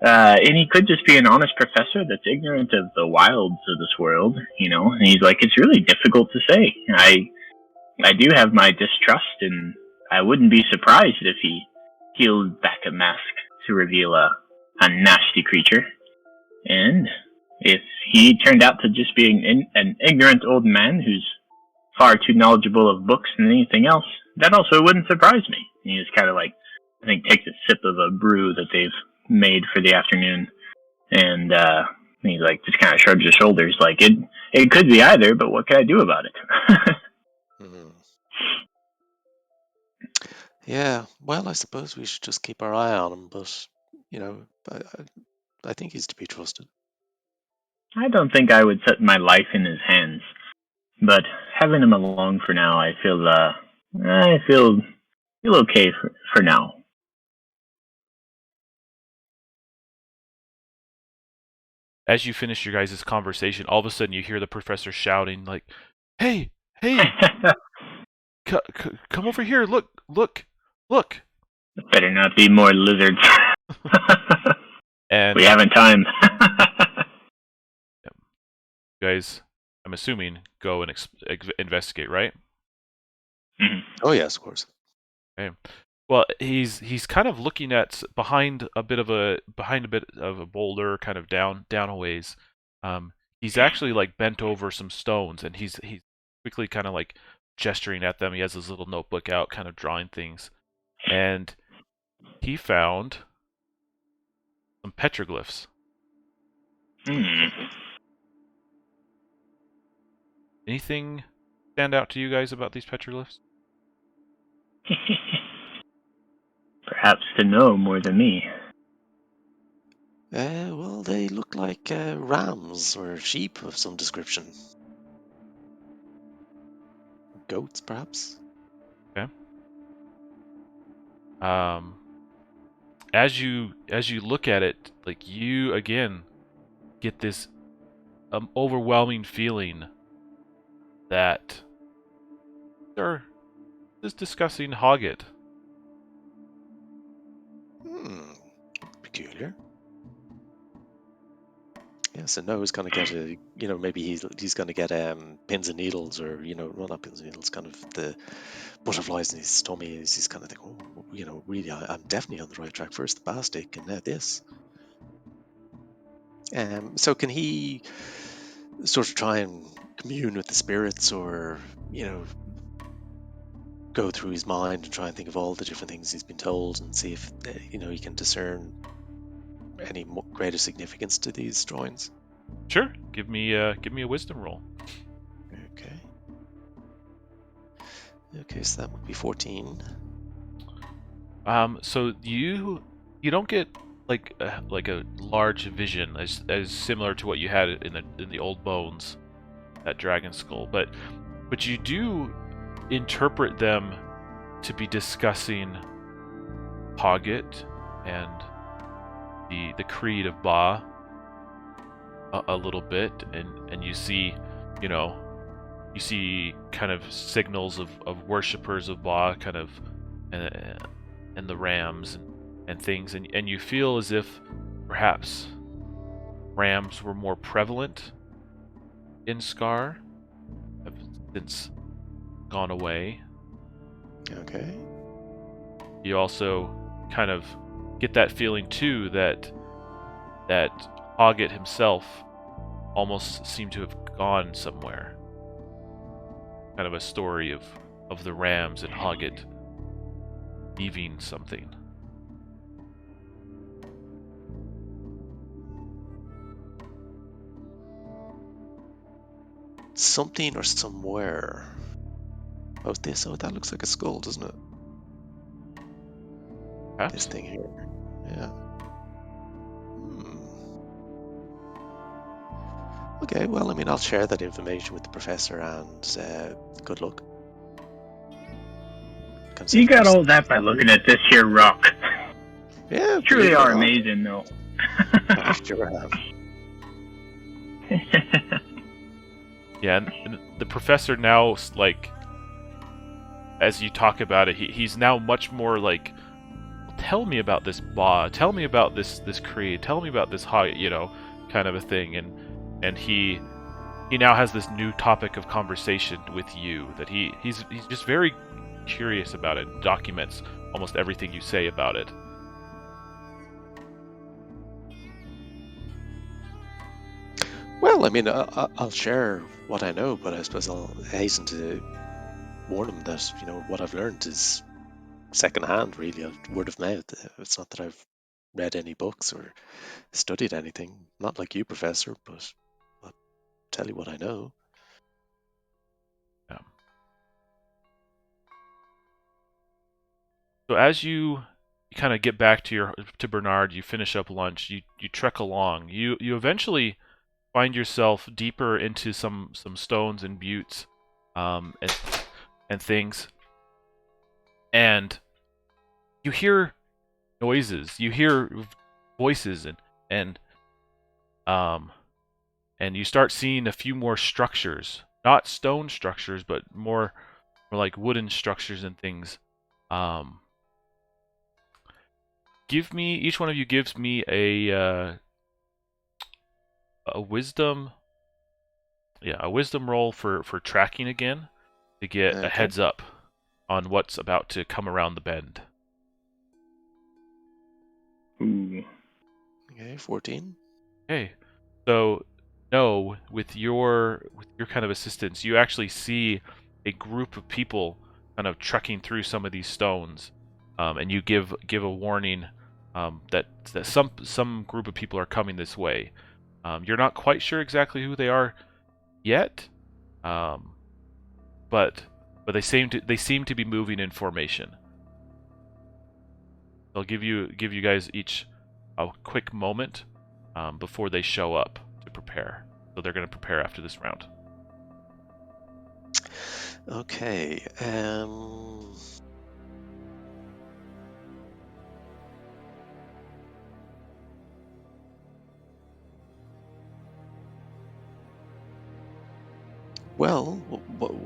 and he could just be an honest professor that's ignorant of the wilds of this world, And he's like, it's really difficult to say. I do have my distrust, and I wouldn't be surprised if he peeled back a mask to reveal a nasty creature. And if he turned out to just be an ignorant old man who's far too knowledgeable of books than anything else, that also wouldn't surprise me. And he just kind of like, I think, takes a sip of a brew that they've made for the afternoon, and he's like, just kind of shrugs his shoulders, like, it could be either, but what can I do about it? Yeah, well, I suppose we should just keep our eye on him, but, I think he's to be trusted. I don't think I would set my life in his hands, but having him along for now, I feel okay for now. As you finish your guys' conversation, all of a sudden you hear the professor shouting, like, Hey! Come over here, look! Better not be more lizards. And we haven't time. You guys, I'm assuming, go and investigate, right? Mm-hmm. Oh yes, of course. Okay. Well, he's kind of looking at behind a bit of a boulder, kind of down a ways. He's actually like bent over some stones, and he's quickly kind of like gesturing at them. He has his little notebook out, kind of drawing things, and he found some petroglyphs. Anything stand out to you guys about these petroglyphs? Perhaps to know more than me. Well, they look like rams or sheep of some description. Goats, perhaps? Okay. As you look at it, like, you again get this overwhelming feeling that they're just discussing Hoggett. Peculiar. Yeah, so Noah's going to get maybe he's going to get pins and needles, or well, not pins and needles, kind of the butterflies in his tummy. He's kind of thinking, really, I'm definitely on the right track. First the bastic, and now this. So can he sort of try and commune with the spirits, or go through his mind and try and think of all the different things he's been told, and see if he can discern any greater significance to these drawings? Sure. Give me a wisdom roll. Okay, so that would be 14. So you don't get like a large vision as similar to what you had in the old bones, that dragon skull, but you do interpret them to be discussing Hoggett and the creed of Ba a little bit, and you see kind of signals of worshippers of Ba, kind of, and the rams and things, and you feel as if perhaps rams were more prevalent in Skar have since gone away. Okay. You also kind of get that feeling too that Hoggett himself almost seemed to have gone somewhere. Kind of a story of the rams and Hoggett leaving something. Something or somewhere. Oh, this. Oh, that looks like a skull, doesn't it? Perhaps? This thing here. Yeah. Okay, well, I mean, I'll share that information with the professor, and good luck. You got all that by looking at this here rock. Yeah, Truly are amazing, though. I sure have. Yeah, and the professor now, like, as you talk about it, he's now much more like, tell me about this Ba, tell me about this creed, tell me about this Hoggett, you know, kind of a thing, and he now has this new topic of conversation with you that he's just very curious about it, documents almost everything you say about it. Well, I mean, I'll share what I know, but I suppose I'll hasten to warn him that, you know, what I've learned is secondhand, really, word of mouth. It's not that I've read any books or studied anything. Not like you, Professor, but I'll tell you what I know. Yeah. So as you kind of get back to Bernard, you finish up lunch, you trek along. You eventually find yourself deeper into some stones and buttes, and things, and you hear noises, you hear voices, and you start seeing a few more structures, not stone structures, but more like wooden structures and things. Each one of you gives me a wisdom roll for tracking again, to get a heads up on what's about to come around the bend. Ooh. Okay, 14. Okay, so no, with your kind of assistance, you actually see a group of people kind of trekking through some of these stones, and you give a warning that some group of people are coming this way. You're not quite sure exactly who they are yet, but they seem to be moving in formation. They'll give you guys each a quick moment before they show up to prepare. So they're going to prepare after this round. Okay. Well,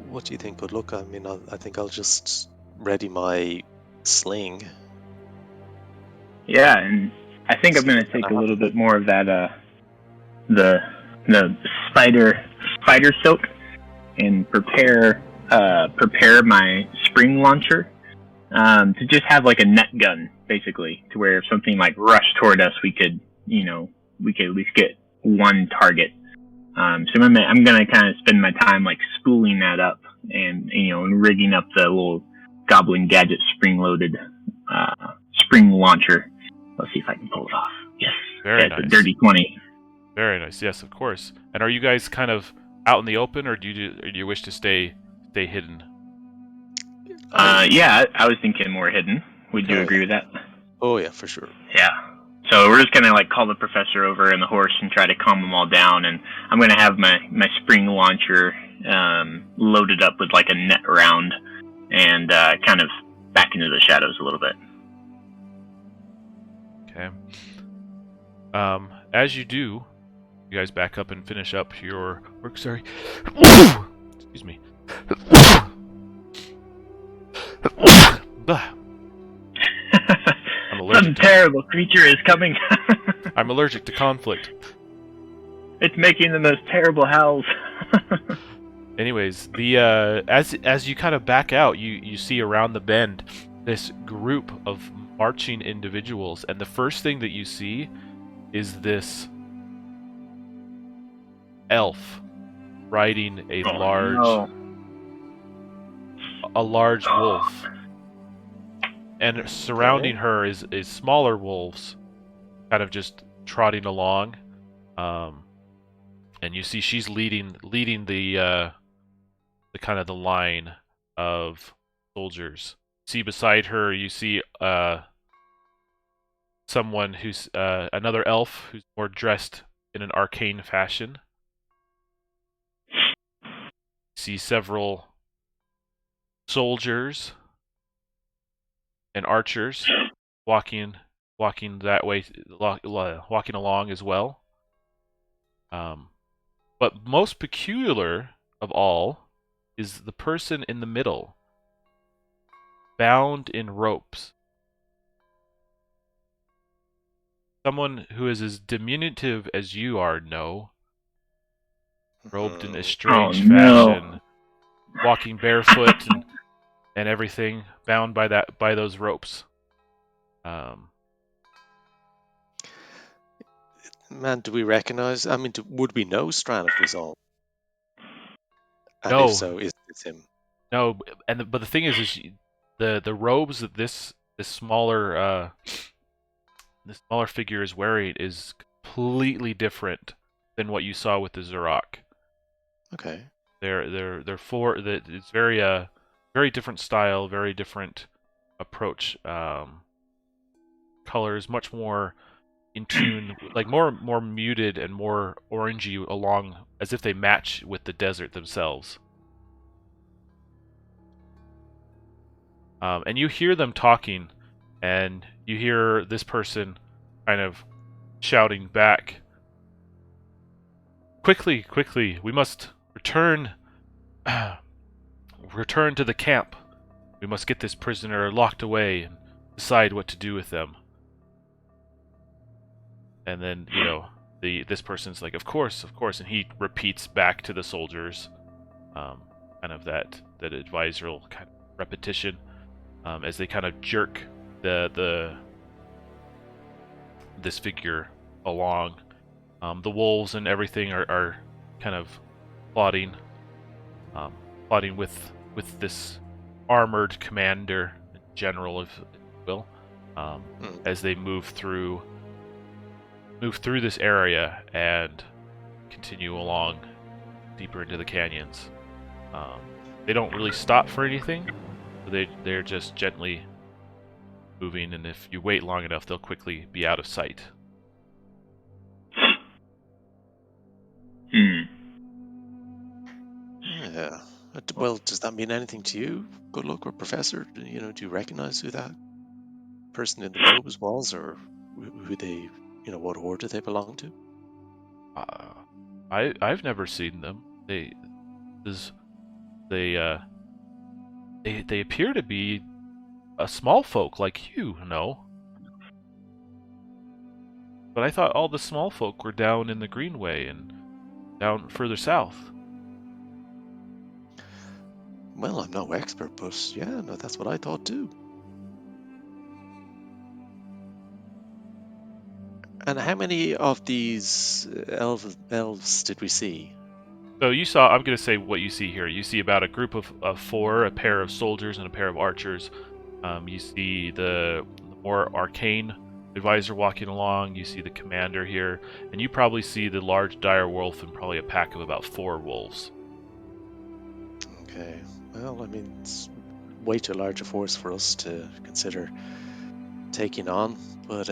what do you think? Good luck. I mean, I think I'll just ready my sling. Yeah, and I think I'm going to take a little bit more of that, the spider silk, and prepare my spring launcher, to just have like a net gun, basically, to where if something like rushed toward us, we could at least get one target. So I'm gonna kind of spend my time like spooling that up and rigging up the little Goblin Gadget spring-loaded spring launcher. Let's see if I can pull it off. Yes, very nice. A dirty 20. Very nice. Yes, of course. And are you guys kind of out in the open, or do you wish to stay hidden? Yeah, I was thinking more hidden. Would you agree with that? Oh yeah, for sure. Yeah. So we're just gonna like call the professor over and the horse and try to calm them all down, and I'm gonna have my spring launcher loaded up with like a net round, and kind of back into the shadows a little bit. Okay. As you do, you guys back up and finish up your work. Sorry. Excuse me. Some terrible creature is coming. I'm allergic to conflict. It's making the most terrible howls. Anyways, the as you kind of back out, you see around the bend this group of marching individuals, and the first thing that you see is this elf riding a large wolf, and surrounding her is smaller wolves, kind of just trotting along, and you see she's leading the kind of the line of soldiers. See beside her, you see someone who's another elf who's more dressed in an arcane fashion. See several soldiers and archers walking that way, walking along as well. But most peculiar of all is the person in the middle, bound in ropes. Someone who is as diminutive as you are, No. Robed in a strange fashion, walking barefoot and everything, bound by those ropes. Man, do we recognize? I mean, would we know Strand if we saw him? And No. if so, is it him? No, but the thing is the robes that this smaller figure is wearing is completely different than what you saw with the Zurrak. Okay. It's very different style, very different approach. Colors much more in tune, like more muted and more orangey, along as if they match with the desert themselves. And you hear them talking, and you hear this person kind of shouting back, "Quickly, quickly! We must return to the camp. We must get this prisoner locked away and decide what to do with them." And then, this person's like, of course, and he repeats back to the soldiers, kind of that advisorial kind of repetition, as they kind of jerk this figure along. The wolves and everything are kind of plotting with this armored commander, general, if you will, as they move through this area and continue along deeper into the canyons. They don't really stop for anything. They're just gently moving, and if you wait long enough, they'll quickly be out of sight. Yeah. Well, does that mean anything to you, Good Luck or Professor? Do you recognize who that person in the robes was, or who they, what order they belong to? I've never seen them. They appear to be a small folk like you, No. But I thought all the small folk were down in the Greenway and down further south. Well, I'm no expert, but yeah, no, that's what I thought too. And how many of these elves did we see? So you saw, I'm going to say what you see here. You see about a group of four, a pair of soldiers and a pair of archers. You see the more arcane advisor walking along. You see the commander here. And you probably see the large dire wolf and probably a pack of about 4 wolves. Okay. Well, I mean, it's way too large a force for us to consider taking on. But,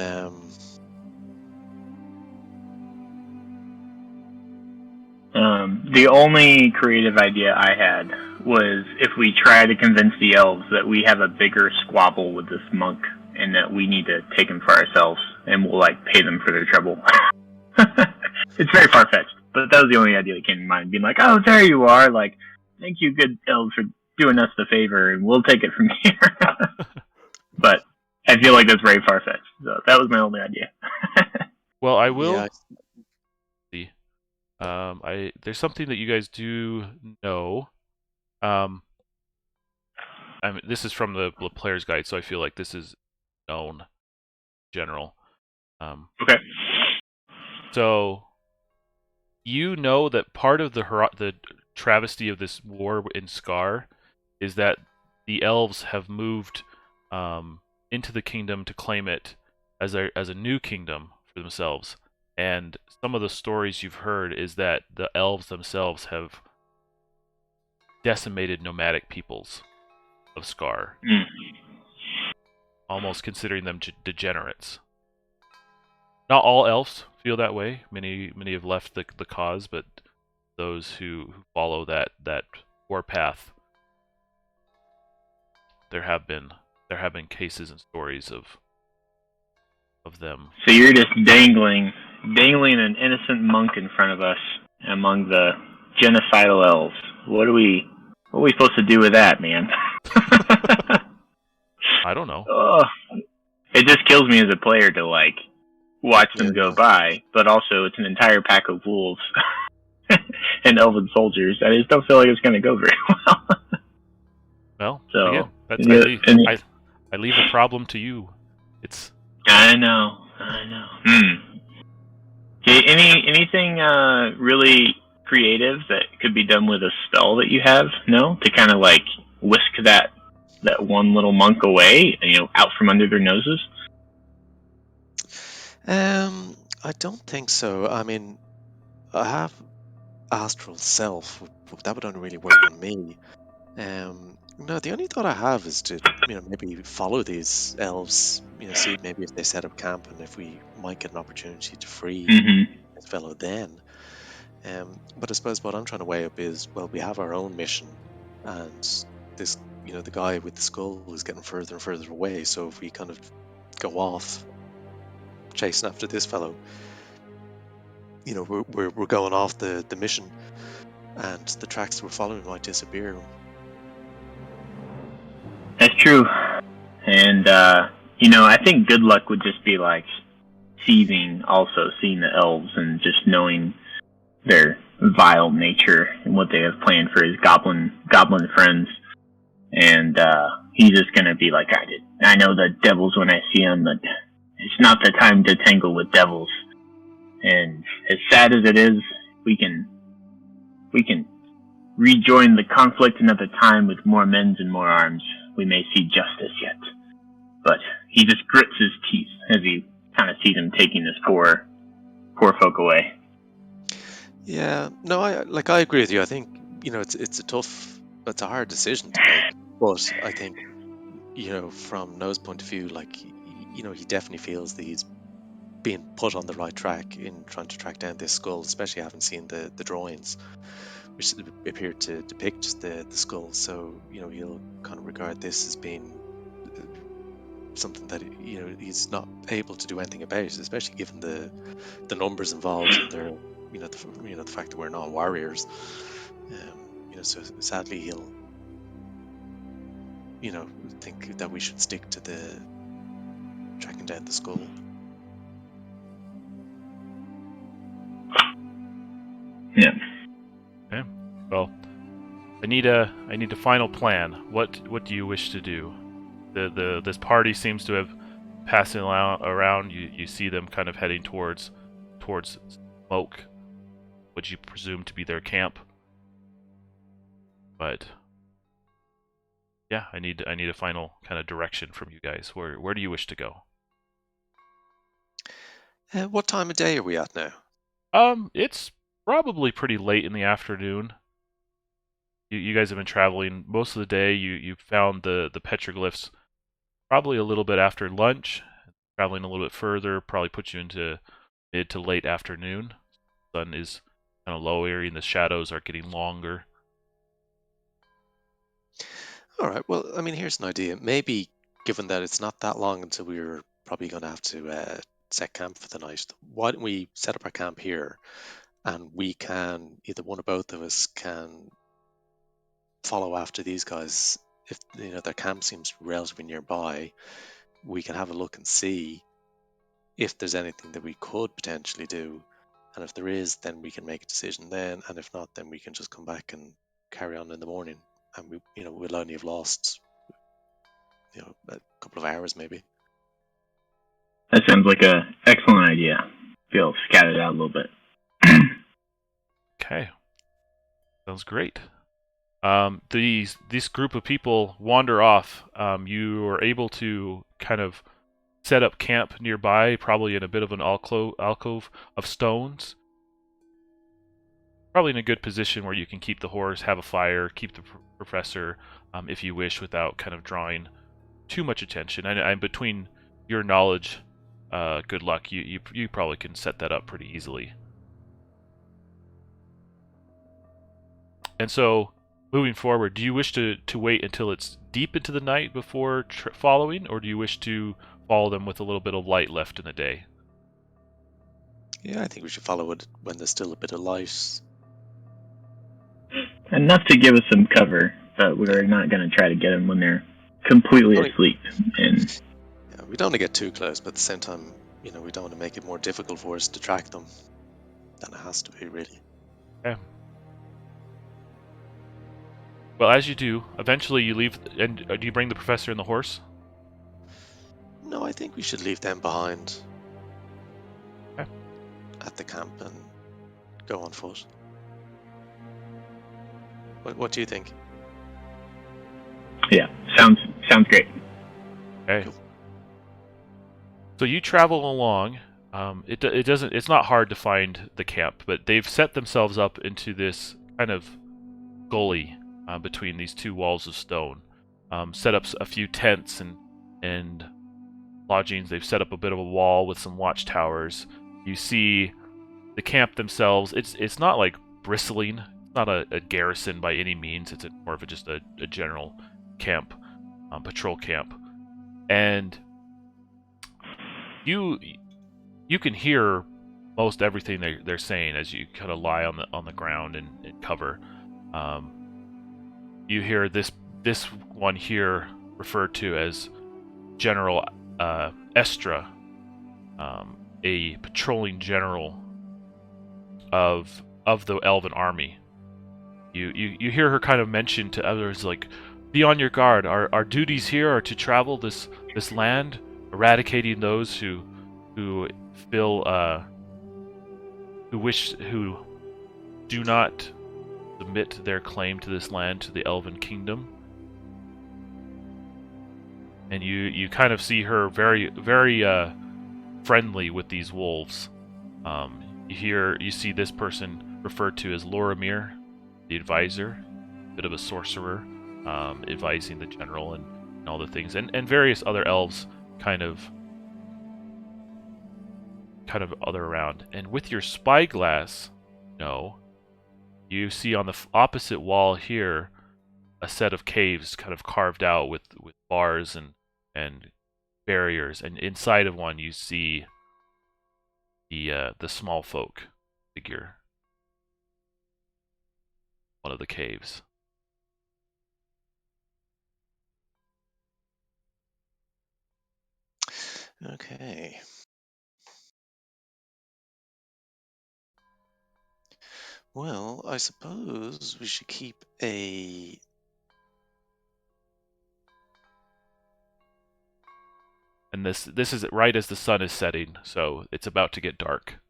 the only creative idea I had was if we try to convince the elves that we have a bigger squabble with this monk and that we need to take him for ourselves, and we'll pay them for their trouble. It's very far-fetched, but that was the only idea that came to mind, being like, oh, there you are, thank you, good elves, for doing us the favor, and we'll take it from here. But I feel like that's very far-fetched, so that was my only idea. Well, I will... Yeah. There's something that you guys do know. I mean, this is from the player's guide, so I feel like this is known in general. Okay. So you know that part of the travesty of this war in Skar is that the elves have moved into the kingdom to claim it as a new kingdom for themselves. And some of the stories you've heard is that the elves themselves have decimated nomadic peoples of Skar, almost considering them degenerates. Not all elves feel that way. Many have left the cause, but those who follow that warpath, there have been cases and stories of them. So you're just dangling an innocent monk in front of us among the genocidal elves. What are we supposed to do with that, man? I don't know. It just kills me as a player to like watch them go by, but also it's an entire pack of wolves and elven soldiers. I just don't feel like it's going to go very well. Well, so again, I leave the problem to you. I know. Okay, anything really creative that could be done with a spell that you have? No, to kind of like whisk that one little monk away, out from under their noses. I don't think so. I mean, I have Astral Self. That would only really work on me. No, the only thought I have is to, maybe follow these elves. See maybe if they set up camp and if we might get an opportunity to free this fellow then. But I suppose what I'm trying to weigh up is, well, we have our own mission, and this, the guy with the skull is getting further and further away. So if we kind of go off chasing after this fellow, we're going off the mission, and the tracks we're following might disappear. That's true, and I think good luck would just be like seeing the elves and just knowing their vile nature and what they have planned for his goblin friends, and he's just gonna be like, I know the devils when I see them, but it's not the time to tangle with devils. And as sad as it is, we can rejoin the conflict another time with more men and more arms. We may see justice yet. But he just grits his teeth as he kind of sees him taking this poor folk away. Yeah, no, I agree with you. I think it's a hard decision to make. But I think from Noah's point of view, he definitely feels that he's being put on the right track in trying to track down this skull, especially having seen the drawings, which appeared to depict the skull. So he'll kind of regard this as being something that he's not able to do anything about, especially given the numbers involved and their the fact that we're not warriors. So sadly he'll think that we should stick to the tracking down the skull. Yeah. Okay. Well, I need a final plan. What do you wish to do? This party seems to have passing around. You see them kind of heading towards smoke, which you presume to be their camp. But yeah, I need a final kind of direction from you guys. Where do you wish to go? What time of day are we at now? It's probably pretty late in the afternoon. You guys have been traveling most of the day. You found the petroglyphs probably a little bit after lunch. Traveling a little bit further probably puts you into mid to late afternoon. The sun is kind of lower and the shadows are getting longer. All right, well, I mean, here's an idea. Maybe, given that it's not that long until we're probably going to have to set camp for the night, why don't we set up our camp here, and we can, either one or both of us can follow after these guys. If their camp seems relatively nearby, we can have a look and see if there's anything that we could potentially do, And if there is, then we can make a decision then. And if not, then we can just come back and carry on in the morning. And we'll only have lost, a couple of hours maybe. That sounds like a excellent idea. Feel scattered out a little bit. Okay. Sounds great. This group of people wander off. You are able to kind of set up camp nearby, probably in a bit of an alcove of stones. Probably in a good position where you can keep the horse, have a fire, keep the professor, if you wish, without kind of drawing too much attention. And between your knowledge, good luck, you probably can set that up pretty easily. And so, moving forward, do you wish to wait until it's deep into the night before following, or do you wish to follow them with a little bit of light left in the day? Yeah, I think we should follow it when there's still a bit of light. Enough to give us some cover, but we're not going to try to get them when they're completely asleep. And yeah, we don't want to get too close, but at the same time, we don't want to make it more difficult for us to track them than it has to be, really. Okay. Well, as you do, eventually you leave, and do you bring the professor and the horse? No, I think we should leave them behind Okay. at the camp and go on foot. What do you think? Yeah, sounds great. Okay. Cool. So you travel along. It's not hard to find the camp, but they've set themselves up into this kind of gully between these two walls of stone. Set up a few tents and lodgings. They've set up a bit of a wall with some watchtowers. You see the camp themselves. It's not like bristling. It's not a garrison by any means. It's more of just a general camp, patrol camp. And you can hear most everything they're saying as you kind of lie on the ground and cover. You hear this one here referred to as General Estra, a patrolling general of the Elven army. You hear her kind of mention to others, like, be on your guard. Our duties here are to travel this land, eradicating those who do not submit their claim to this land to the Elven Kingdom. And you kind of see her very, very friendly with these wolves. You see this person referred to as Loramir, the advisor, a bit of a sorcerer, advising the general and all the things, and various other elves kind of other around. And with your spyglass, you see on the opposite wall here a set of caves kind of carved out with bars and barriers, and inside of one you see the small folk figure, one of the caves. Okay. Well, I suppose we should keep a... And this is right as the sun is setting, so it's about to get dark.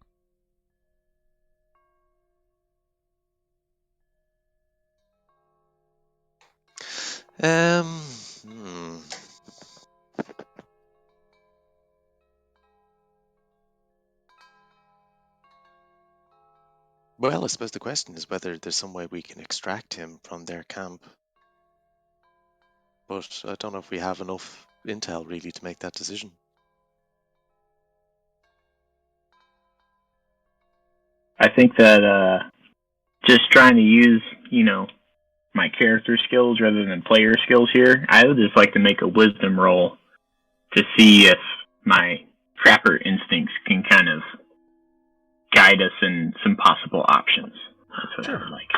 Well, I suppose the question is whether there's some way we can extract him from their camp. But I don't know if we have enough intel really to make that decision. I think that just trying to use, my character skills rather than player skills here, I would just like to make a wisdom roll to see if my trapper instincts can kind of guide us in some possible options. That's what I would like.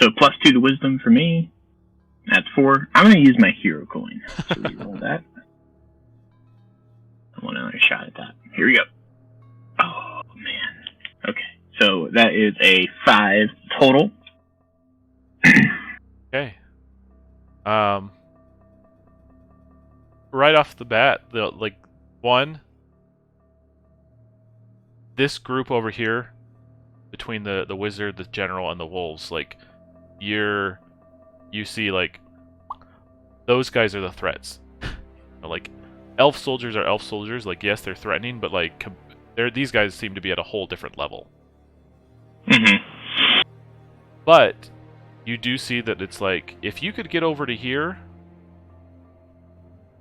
So +2 to wisdom for me. That's 4. I'm going to use my hero coin. So we roll that. I want another shot at that. Here we go. Oh man. Okay, so that is a 5 total. Okay. Right off the bat, this group over here, between the wizard, the general, and the wolves, like, you see, like, those guys are the threats. Like, elf soldiers are elf soldiers. Like, yes, they're threatening, but like, these guys seem to be at a whole different level. Mm-hmm. But you do see that it's like, if you could get over to here,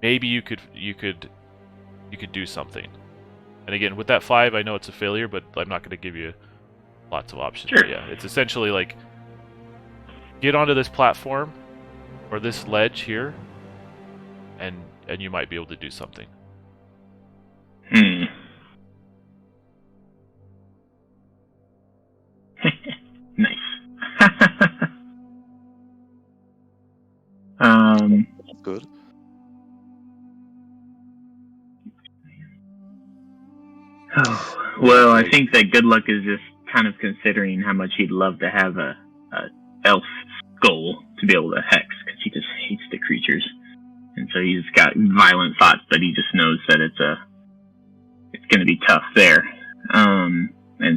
maybe you could do something. And again, with that 5, I know it's a failure, but I'm not going to give you lots of options. Sure. But yeah, it's essentially like, get onto this platform or this ledge here, and you might be able to do something. Nice. Good. Oh, well, I think that good luck is just kind of considering how much he'd love to have a elf skull to be able to hex, because he just hates the creatures, and so he's got violent thoughts that he just knows that it's going to be tough there, and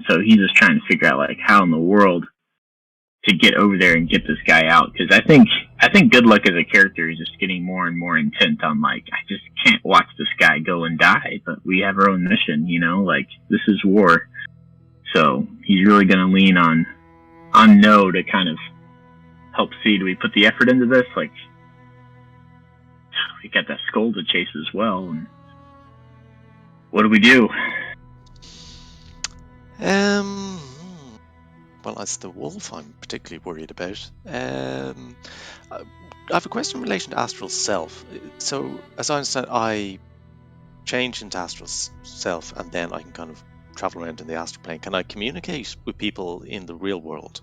so he's just trying to figure out like how in the world to get over there and get this guy out, because I think good luck as a character is just getting more and more intent on like, I just can't watch this guy go and die, but we have our own mission, like this is war. So he's really going to lean on No to kind of help see, do we put the effort into this? Like, we got that skull to chase as well, and what do we do? Well, as the wolf, I'm particularly worried about. I have a question in relation to astral self. So, as I understand, I change into astral self, and then I can kind of travel around in the astral plane. Can I communicate with people in the real world?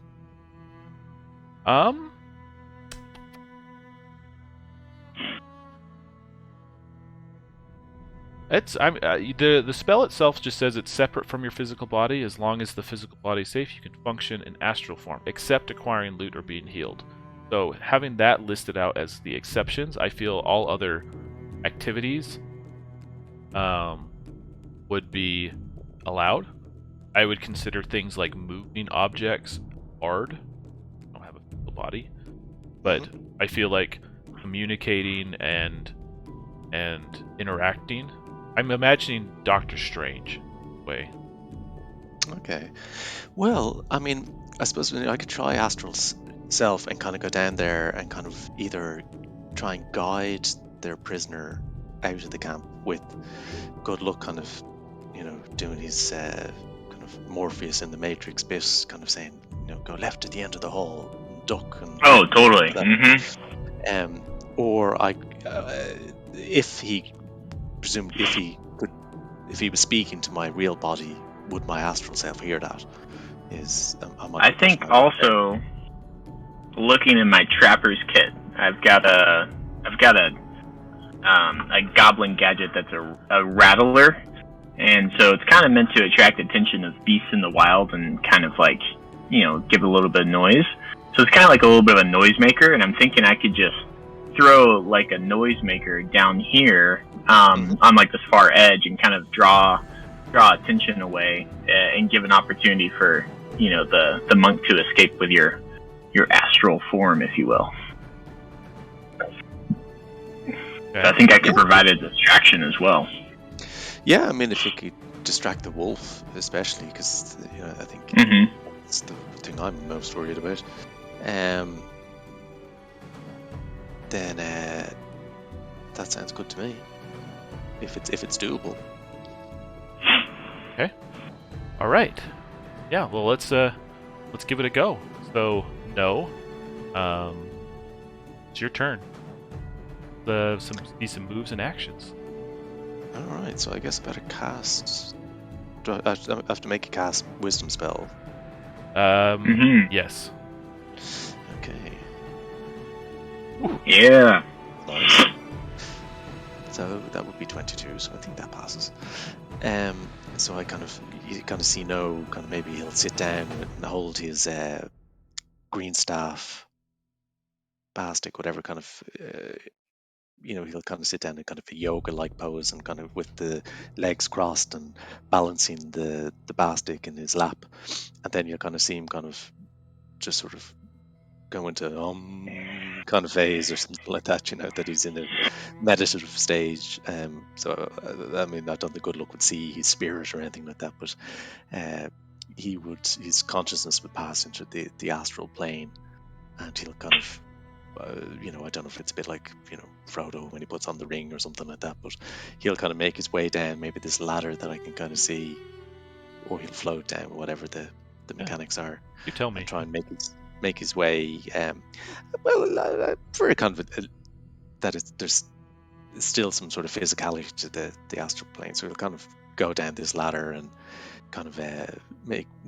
The spell itself just says it's separate from your physical body. As long as the physical body is safe, you can function in astral form, except acquiring loot or being healed. So having that listed out as the exceptions, I feel all other activities would be allowed. I would consider things like moving objects hard. I don't have a physical body, but I feel like communicating and interacting. I'm imagining Doctor Strange way. Okay. Well, I mean, I suppose I could try astral self and kind of go down there and kind of either try and guide their prisoner out of the camp with good luck, kind of, doing his kind of Morpheus in the Matrix bit, kind of saying, go left at the end of the hall, and duck. And oh, totally. Mm-hmm. Or if he was speaking to my real body, would my astral self hear that? I think also looking in my trapper's kit, I've got a goblin gadget that's a rattler, and so it's kind of meant to attract attention of beasts in the wild and kind of like give a little bit of noise. So it's kind of like a little bit of a noisemaker, and I'm thinking I could just throw like a noisemaker down here on like this far edge and kind of draw attention away and give an opportunity for the monk to escape with your astral form, if you will. Okay. I think I could provide a distraction as well. Yeah, I mean, if you could distract the wolf, especially, because I think that's the thing I'm most worried about. Then that sounds good to me. If it's doable. Okay. All right. Yeah. Well, let's give it a go. So No, it's your turn. Some moves and actions. All right. So I guess I better cast. Do I have to make a cast wisdom spell? Yes. Okay. Ooh, yeah. Nice. So that would be 22. So I think that passes. So you kind of see No. Kind of maybe he'll sit down and hold his green staff, bastic, whatever kind of. He'll kind of sit down in kind of a yoga-like pose and kind of with the legs crossed and balancing the bastic in his lap, and then you'll kind of see him kind of just sort of go into kind of phase or something like that. That he's in a meditative stage. So I mean, I don't think Good Luck would see his spirit or anything like that, but his consciousness would pass into the astral plane, and he'll kind of. I don't know if it's a bit like Frodo when he puts on the ring or something like that, but he'll kind of make his way down maybe this ladder that I can kind of see, or he'll float down, whatever the mechanics are. You tell me. And try and make his way. Very kind of there's still some sort of physicality to the astral plane, so he'll kind of go down this ladder and kind of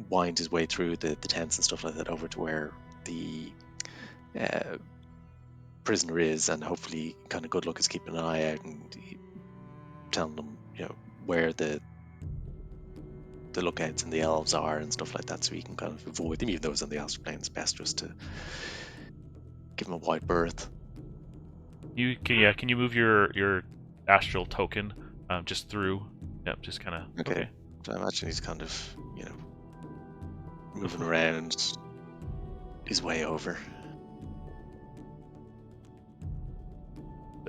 wind his way through the tents and stuff like that over to where the prisoner is, and hopefully kind of Good Luck is keeping an eye out and telling them where the lookouts and the elves are and stuff like that, so he can kind of avoid them, even though it's on the astral plane. It's best just to give him a wide berth. Can you move your astral token just through? Yep, just kind of. Okay. So I imagine he's kind of moving around his way over.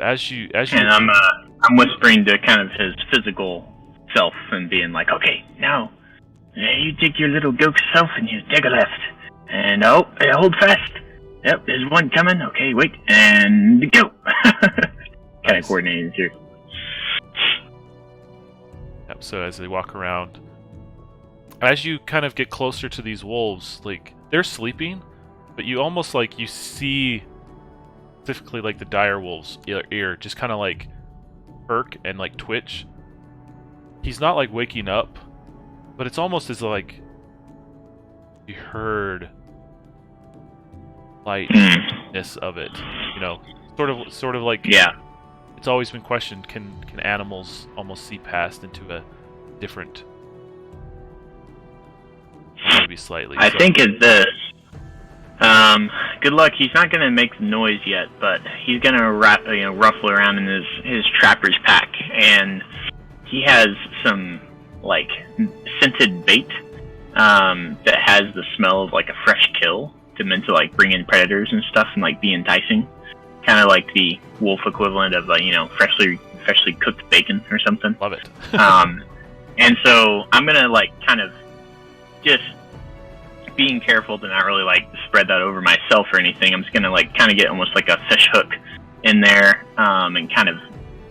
As you and I'm whispering to kind of his physical self and being like, okay, now you take your little ghost self and you take a left, and hold fast. Yep, there's one coming. Okay, wait, and go. Kind of coordinating here. Yep. So as they walk around, as you kind of get closer to these wolves, like they're sleeping, but you almost like you see. Specifically, like the dire wolf's ear just kind of like perk and like twitch. He's not like waking up, but it's almost as like you heard lightness of it. Sort of like It's always been questioned: can animals almost see past into a different? Maybe slightly. I think it's this. Good Luck. He's not gonna make the noise yet, but he's gonna ruffle around in his trapper's pack, and he has some like scented bait that has the smell of like a fresh kill meant to like bring in predators and stuff and like be enticing, kind of like the wolf equivalent of freshly cooked bacon or something. Love it. And so I'm gonna like kind of just. Being careful to not really like spread that over myself or anything. I'm just gonna like kind of get almost like a fish hook in there and kind of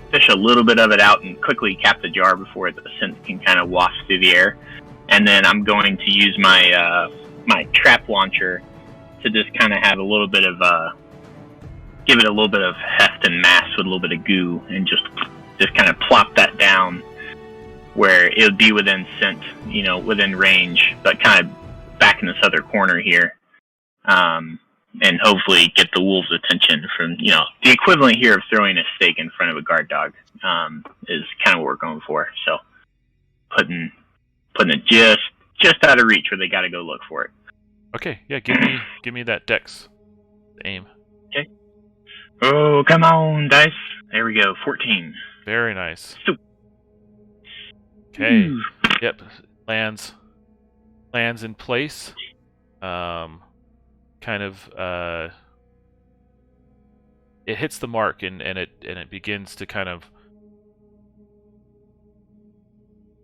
fish a little bit of it out and quickly cap the jar before the scent can kind of waft through the air. And then I'm going to use my my trap launcher to just kind of have a little bit of give it a little bit of heft and mass with a little bit of goo, and just kind of plop that down where it would be within scent, within range, but kind of back in this other corner here, and hopefully get the wolves' attention from, the equivalent here of throwing a steak in front of a guard dog, is kind of what we're going for. So putting it just out of reach where they got to go look for it. Okay, yeah, give me that dex aim. Okay. Oh, come on, dice. There we go, 14. Very nice. So, okay. Yep, lands in place. It hits the mark and it begins to kind of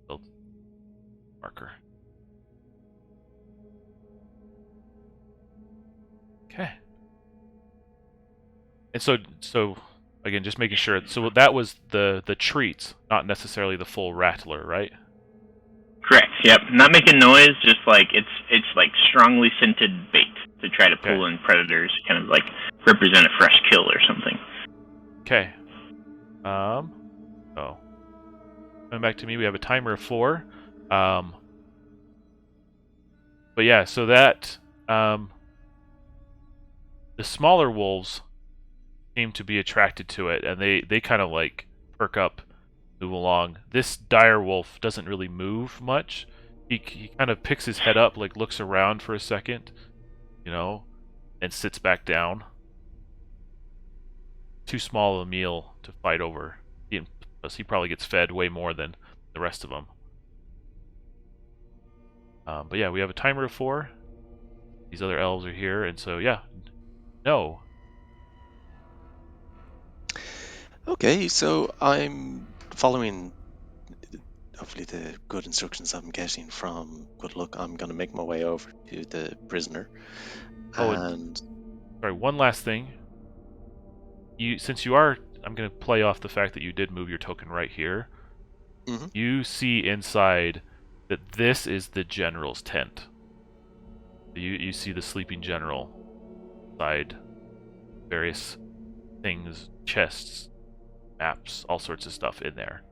build marker. Okay. And so again, just making sure. So that was the treats, not necessarily the full rattler, right? Correct. Yep. Not making noise, just like it's like strongly scented bait to try to pull in predators, kind of like represent a fresh kill or something. Okay. Coming back to me, we have a timer of 4. But yeah, so that the smaller wolves seem to be attracted to it, and they kind of like perk up, move along. This dire wolf doesn't really move much. He kind of picks his head up, like looks around for a second, and sits back down. Too small a meal to fight over. He probably gets fed way more than the rest of them. But yeah, we have a timer of 4. These other elves are here, and so yeah, no. Okay, so I'm following hopefully the good instructions I'm getting from Good Luck. I'm going to make my way over to the prisoner. Oh, and sorry, one last thing. I'm going to play off the fact that you did move your token right here. Mhm. You see inside that this is the general's tent. You see the sleeping general inside, various things, chests, maps, all sorts of stuff in there.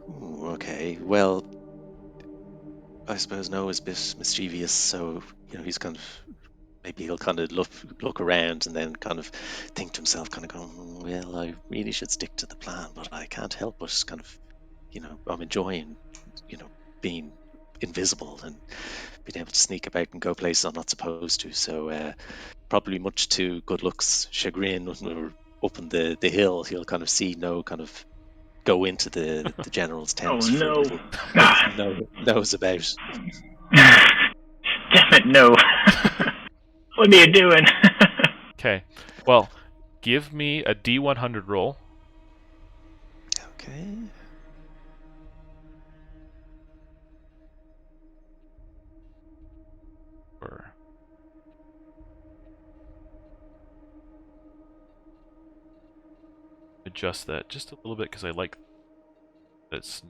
Ooh, okay, well, I suppose Noah is a bit mischievous, so he's kind of, maybe he'll kind of look around and then kind of think to himself, kind of going, well, I really should stick to the plan, but I can't help but kind of, I'm enjoying, being invisible and being able to sneak about and go places I'm not supposed to. So probably much to Good Luck's chagrin, when we're up on the hill, he'll kind of see No kind of go into the general's tent Oh for a no. little bit. Knows about. Damn it, no. What are you doing? Okay, well, give me a D100 roll. Okay. Or adjust that just a little bit because I like this.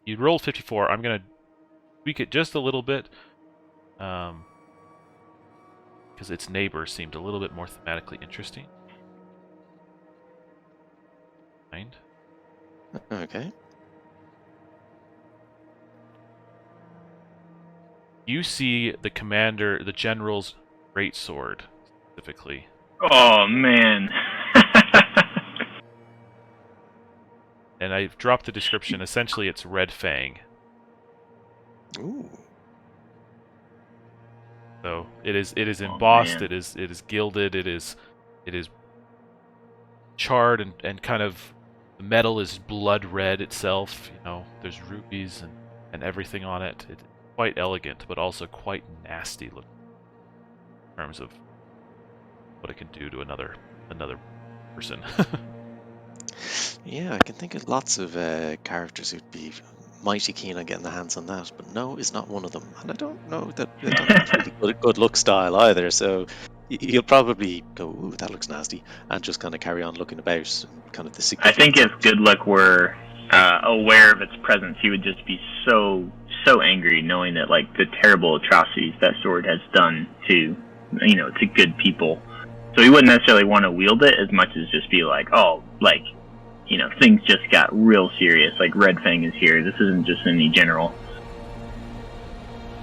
You rolled 54. I'm gonna tweak it just a little bit, because its neighbor seemed a little bit more thematically interesting. Mind? Okay. You see the commander, the general's greatsword specifically. Oh man. And I've dropped the description. Essentially, it's Red Fang. Ooh. So it is Oh, embossed. man. It is gilded. It is charred and kind of, the metal is blood red itself. There's rubies and everything on it. It's quite elegant, but also quite nasty looking in terms of what it can do to another person. Yeah, I can think of lots of characters who'd be mighty keen on getting their hands on that, but No is not one of them, and I don't think it's really good look style either. So you'll probably go, "Ooh, that looks nasty," and just kind of carry on looking about, and kind of the I think significance. if Good Luck were aware of its presence, he would just be so angry, knowing that like the terrible atrocities that sword has done to good people. So he wouldn't necessarily want to wield it as much as just be like, oh, like things just got real serious. Like Red Fang is here. This isn't just any general.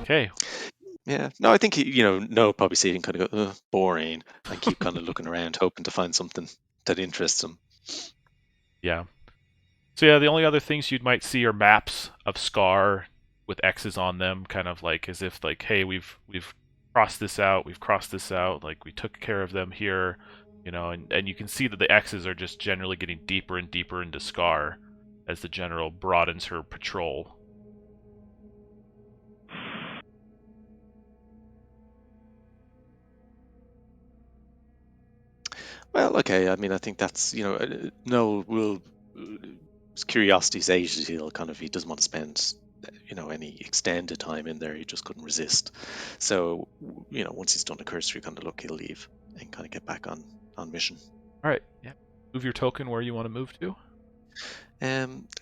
Okay. Yeah, no, I think No probably see it and kind of go, boring, and keep kind of looking around, hoping to find something that interests him. Yeah. So yeah, the only other things you might see are maps of Skar with X's on them, kind of like as if like, hey, we've crossed this out, like we took care of them here, and you can see that the X's are just generally getting deeper and deeper into Skar as the general broadens her patrol. Well, okay. I mean, I think that's Noel will. His curiosity's age, he doesn't want to spend any extended time in there. He just couldn't resist. So once he's done a cursory kind of look, he'll leave and kind of get back on mission. All right, yeah. Move your token where you want to move to.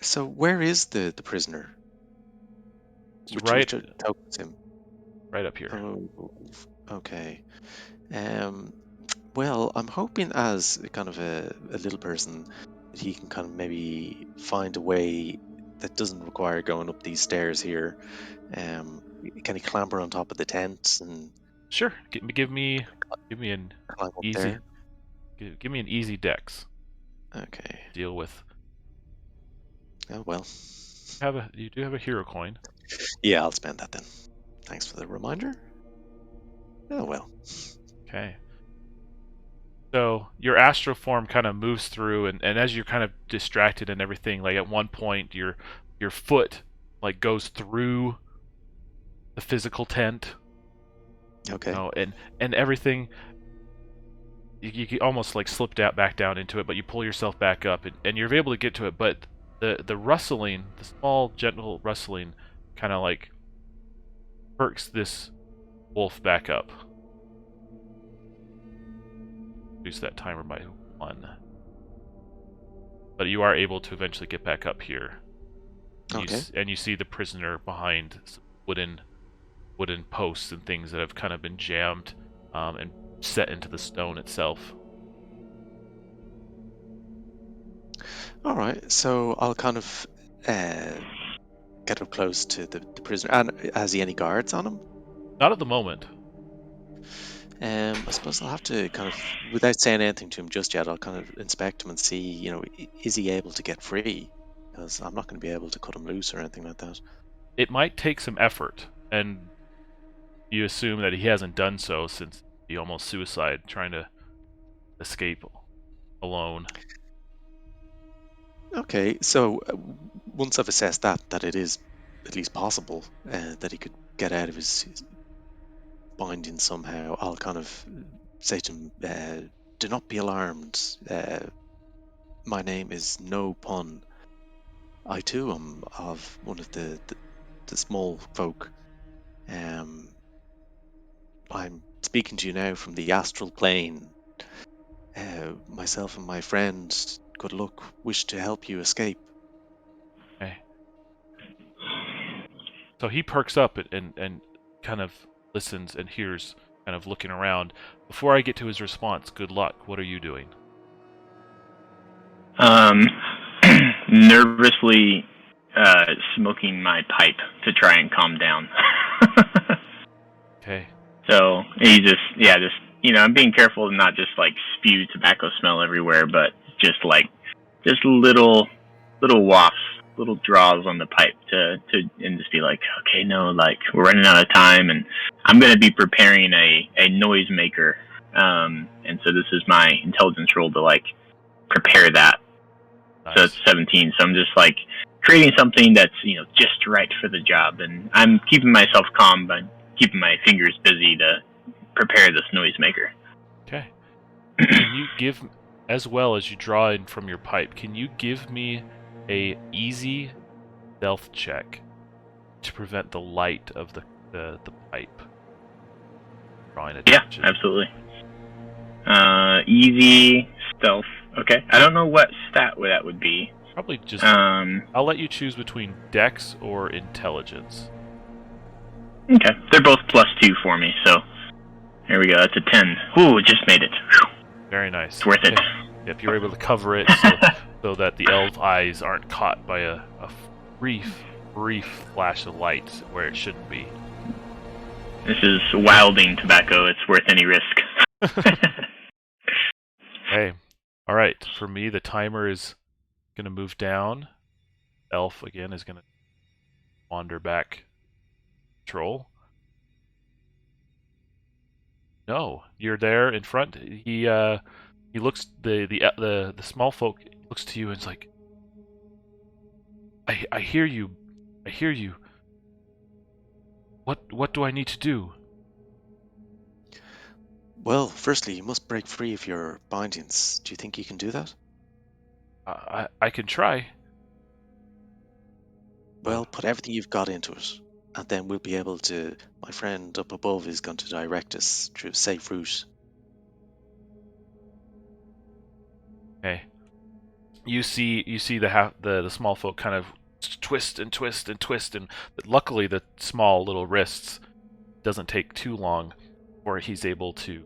So where is the prisoner? It's right token's him? right up here. Oh, okay. Well, I'm hoping as kind of a little person that he can kind of maybe find a way that doesn't require going up these stairs here. Can he clamber on top of the tent and Sure. Give me an climb up easy there? give me an easy dex. Okay. deal with. Oh well. You do have a hero coin. Yeah, I'll spend that then. Thanks for the reminder. Oh well. Okay. So your astral form kind of moves through, and as you're kind of distracted and everything, like at one point your foot like goes through the physical tent, Okay. and everything. You almost like slipped out back down into it, but you pull yourself back up, and you're able to get to it. But the rustling, the small gentle rustling, kind of like perks this wolf back up. Reduce that timer by 1. But you are able to eventually get back up here. Okay. And you see the prisoner behind some wooden posts and things that have kind of been jammed and set into the stone itself. All right. So I'll kind of get up close to the prisoner. And has he any guards on him? Not at the moment. I suppose I'll have to kind of, without saying anything to him just yet, I'll kind of inspect him and see, is he able to get free? Because I'm not going to be able to cut him loose or anything like that. It might take some effort, and you assume that he hasn't done so since he almost suicide trying to escape alone. Okay, so once I've assessed that it is at least possible that he could get out of his binding somehow, I'll kind of say to him, do not be alarmed. My name is No Pun. I too am of one of the small folk. Um, I'm speaking to you now from the astral plane. Myself and my friend, good luck, wish to help you escape. Okay. So he perks up and kind of listens and hears, kind of looking around. Before I get to his response, good luck. What are you doing? Nervously smoking my pipe to try and calm down. Okay. So he just I'm being careful to not just like spew tobacco smell everywhere, but just little wafts, little draws on the pipe to and just be like, okay, no, like we're running out of time, and I'm gonna be preparing a noise maker, and so this is my intelligence roll to like prepare that. Nice. So it's 17. So I'm just like creating something that's just right for the job, and I'm keeping myself calm by keeping my fingers busy to prepare this noisemaker. Okay. Can you give, as well as you draw in from your pipe, can you give me a easy stealth check to prevent the light of the pipe drawing attention? Yeah, absolutely. Easy stealth. Okay. I don't know what stat that would be. Probably just. I'll let you choose between Dex or Intelligence. Okay. They're both +2 for me, so there we go. That's a 10. Ooh, just made it. Whew. Very nice. It's worth it. Yep, you're able to cover it so that the elf eyes aren't caught by a brief flash of light where it shouldn't be. This is wilding tobacco. It's worth any risk. Hey, all right. For me, the timer is going to move down. Elf, again, is going to wander back. Troll. No, you're there in front. He looks, the small folk looks to you and is like, I hear you. I hear you. What do I need to do? Well, firstly, you must break free of your bindings. Do you think you can do that? I can try. Well, put everything you've got into it, and then we'll be able to. My friend up above is going to direct us through a safe route. Okay. You see the small folk kind of twist and twist and twist, and luckily the small little wrists doesn't take too long, where he's able to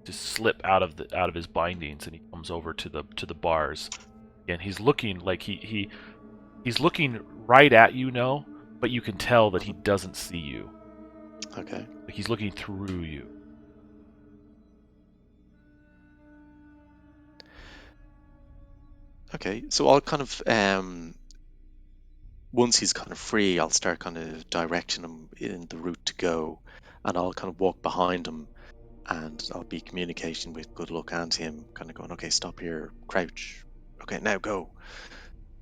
slip out of his bindings, and he comes over to the bars. And he's looking like he's looking right at you, but you can tell that he doesn't see you. Okay. Like he's looking through you. Okay, so I'll kind of once he's kind of free, I'll start kind of directing him in the route to go, and I'll kind of walk behind him, and I'll be communicating with Good Luck and him, kind of going, okay, stop here, crouch, okay, now go,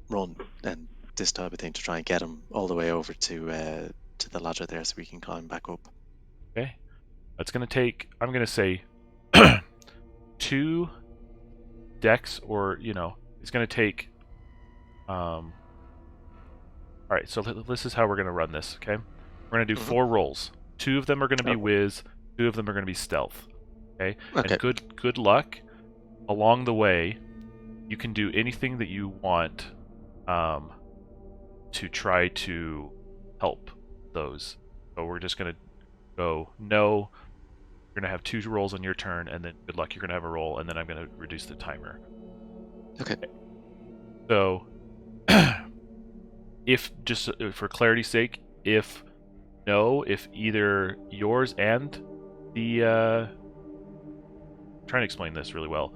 run, and this type of thing to try and get him all the way over to the ladder there so we can climb back up. Okay. That's going to take, I'm going to say, 2 decks, or, it's going to take... Alright, so this is how we're going to run this, okay? We're going to do 4 rolls. 2 of them are going to be whiz, 2 of them are going to be stealth. Okay? And good luck. Along the way, you can do anything that you want to try to help those. So we're just going to go, no, you're going to have 2 rolls on your turn, and then good luck, you're going to have a roll, and then I'm going to reduce the timer. Okay. So, if, just for clarity's sake, if either yours and the... I'm trying to explain this really well.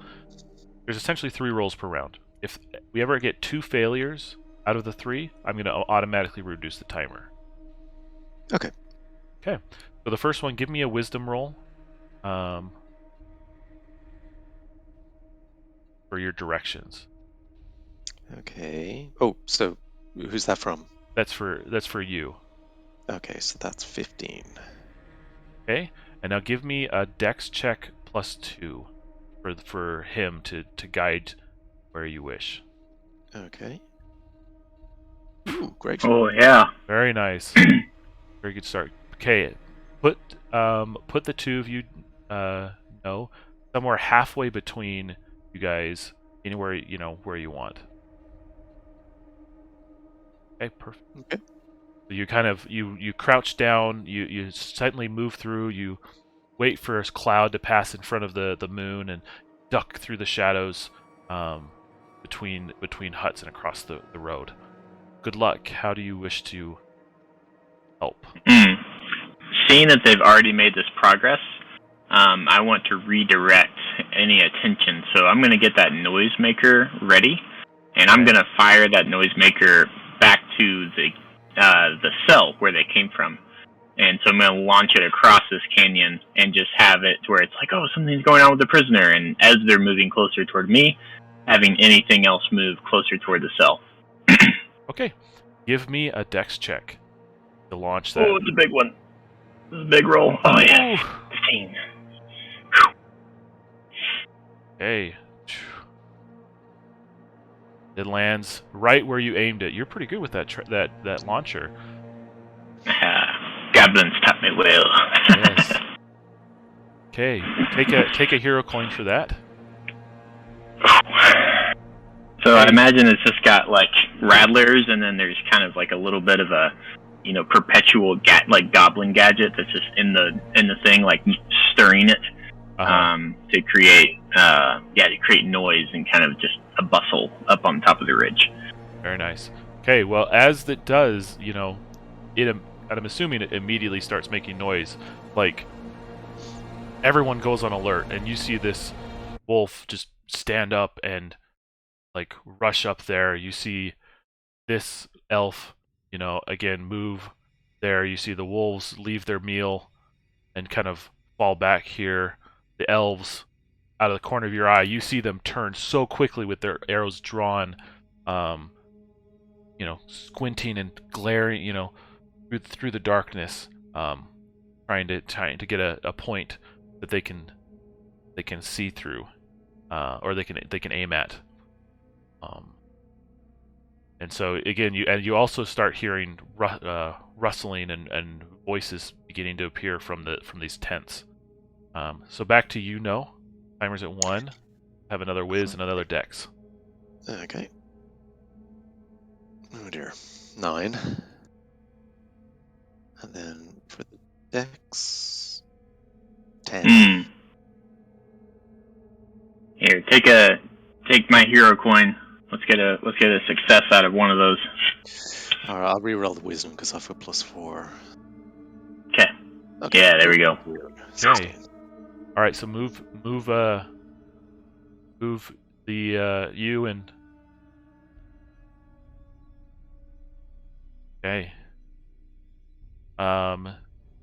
There's essentially 3 rolls per round. If we ever get 2 failures out of the 3, I'm going to automatically reduce the timer. Okay. Okay. So the first one, give me a wisdom roll for your directions. Okay. Oh, so who's that from? That's for you. Okay, so that's 15. Okay. And now give me a dex check +2 for him to guide where you wish. Okay. Ooh, great. Oh yeah. Very nice. Very good start. Okay, put the 2 of you somewhere halfway between you guys, anywhere where you want. Okay, perfect. Okay. So you kind of you crouch down, you suddenly move through, you wait for a cloud to pass in front of the moon, and duck through the shadows between huts and across the road. Good luck. How do you wish to help? Seeing that they've already made this progress, I want to redirect any attention. So I'm going to get that noisemaker ready, and I'm going to fire that noisemaker back to the cell where they came from. And so I'm going to launch it across this canyon and just have it to where it's like, oh, something's going on with the prisoner. And as they're moving closer toward me, having anything else move closer toward the cell. Okay. Give me a dex check to launch that. Oh, it's a big one. This is a big roll. Oh, yeah. 15. Hey. It lands right where you aimed it. You're pretty good with that launcher. Goblins taught me well. Yes. Okay. Take a hero coin for that. So I imagine it's just got like rattlers, and then there's kind of like a little bit of a, perpetual goblin gadget that's just in the thing, like stirring it to create noise and kind of just a bustle up on top of the ridge. Very nice. Okay, well, as it does, I'm assuming it immediately starts making noise. Like, everyone goes on alert, and you see this wolf just stand up and, like, rush up there. You see this elf, again, move there. You see the wolves leave their meal and kind of fall back here. The elves, out of the corner of your eye, you see them turn so quickly with their arrows drawn, squinting and glaring, through the darkness, trying to get a point that they can see through, or they can aim at. And so again, you also start hearing rustling and voices beginning to appear from these tents. So back to timer's at 1. Have another whiz and another dex. Okay. Oh dear. 9. And then for the dex, 10. Here, take my hero coin. Let's get a success out of one of those. All right, I'll reroll the wisdom because I've got +4. Okay. Yeah, there we go. Okay. All right, so move the you and Okay.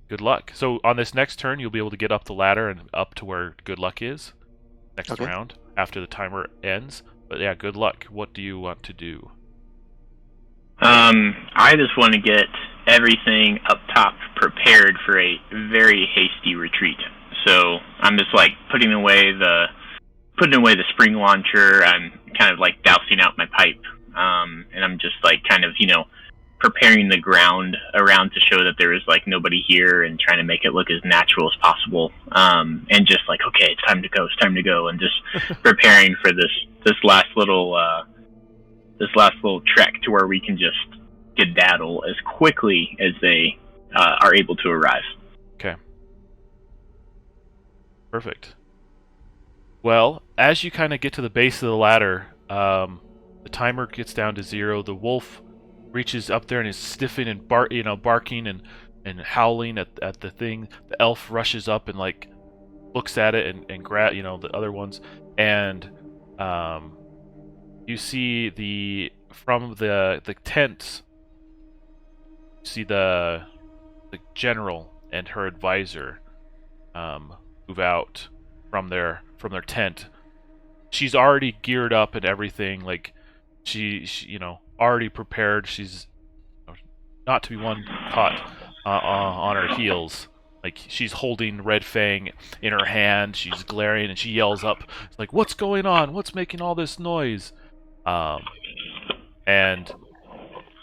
Good luck. So on this next turn, you'll be able to get up the ladder and up to where good luck is. Next round, after the timer ends. But yeah, good luck. What do you want to do? I just want to get everything up top prepared for a very hasty retreat. So I'm just like putting away the spring launcher. I'm kind of like dousing out my pipe, and I'm just like kind of preparing the ground around to show that there is like nobody here, and trying to make it look as natural as possible. And just like, okay, it's time to go, and just preparing for this last little trek to where we can just skedaddle as quickly as they are able to arrive. Okay. Perfect. Well, as you kind of get to the base of the ladder, the timer gets down to 0. The wolf reaches up there and is sniffing and barking and howling at the thing. The elf rushes up and like looks at it and grab the other ones, and you see from the tents. You see the general and her advisor move out from their tent. She's already geared up and everything. Like she already prepared. She's not to be one caught on her heels. Like she's holding Red Fang in her hand. She's glaring and she yells up, like, "What's going on? What's making all this noise?" And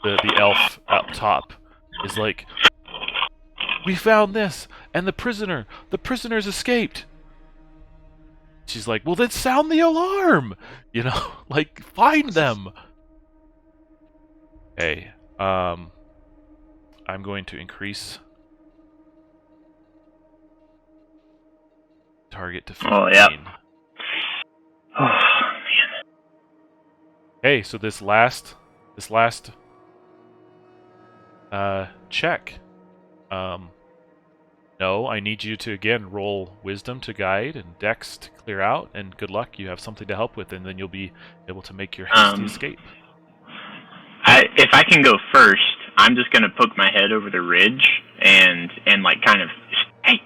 the elf up top is like, "We found this, and the prisoner's escaped." She's like, "Well, then sound the alarm, like find them." Okay, I'm going to increase target to 15. Oh, yeah. Oh, man. Okay, so this last check. No, I need you to again roll wisdom to guide and dex to clear out, and good luck. You have something to help with, and then you'll be able to make your hasty escape. If I can go first, I'm just gonna poke my head over the ridge and like kind of, hey,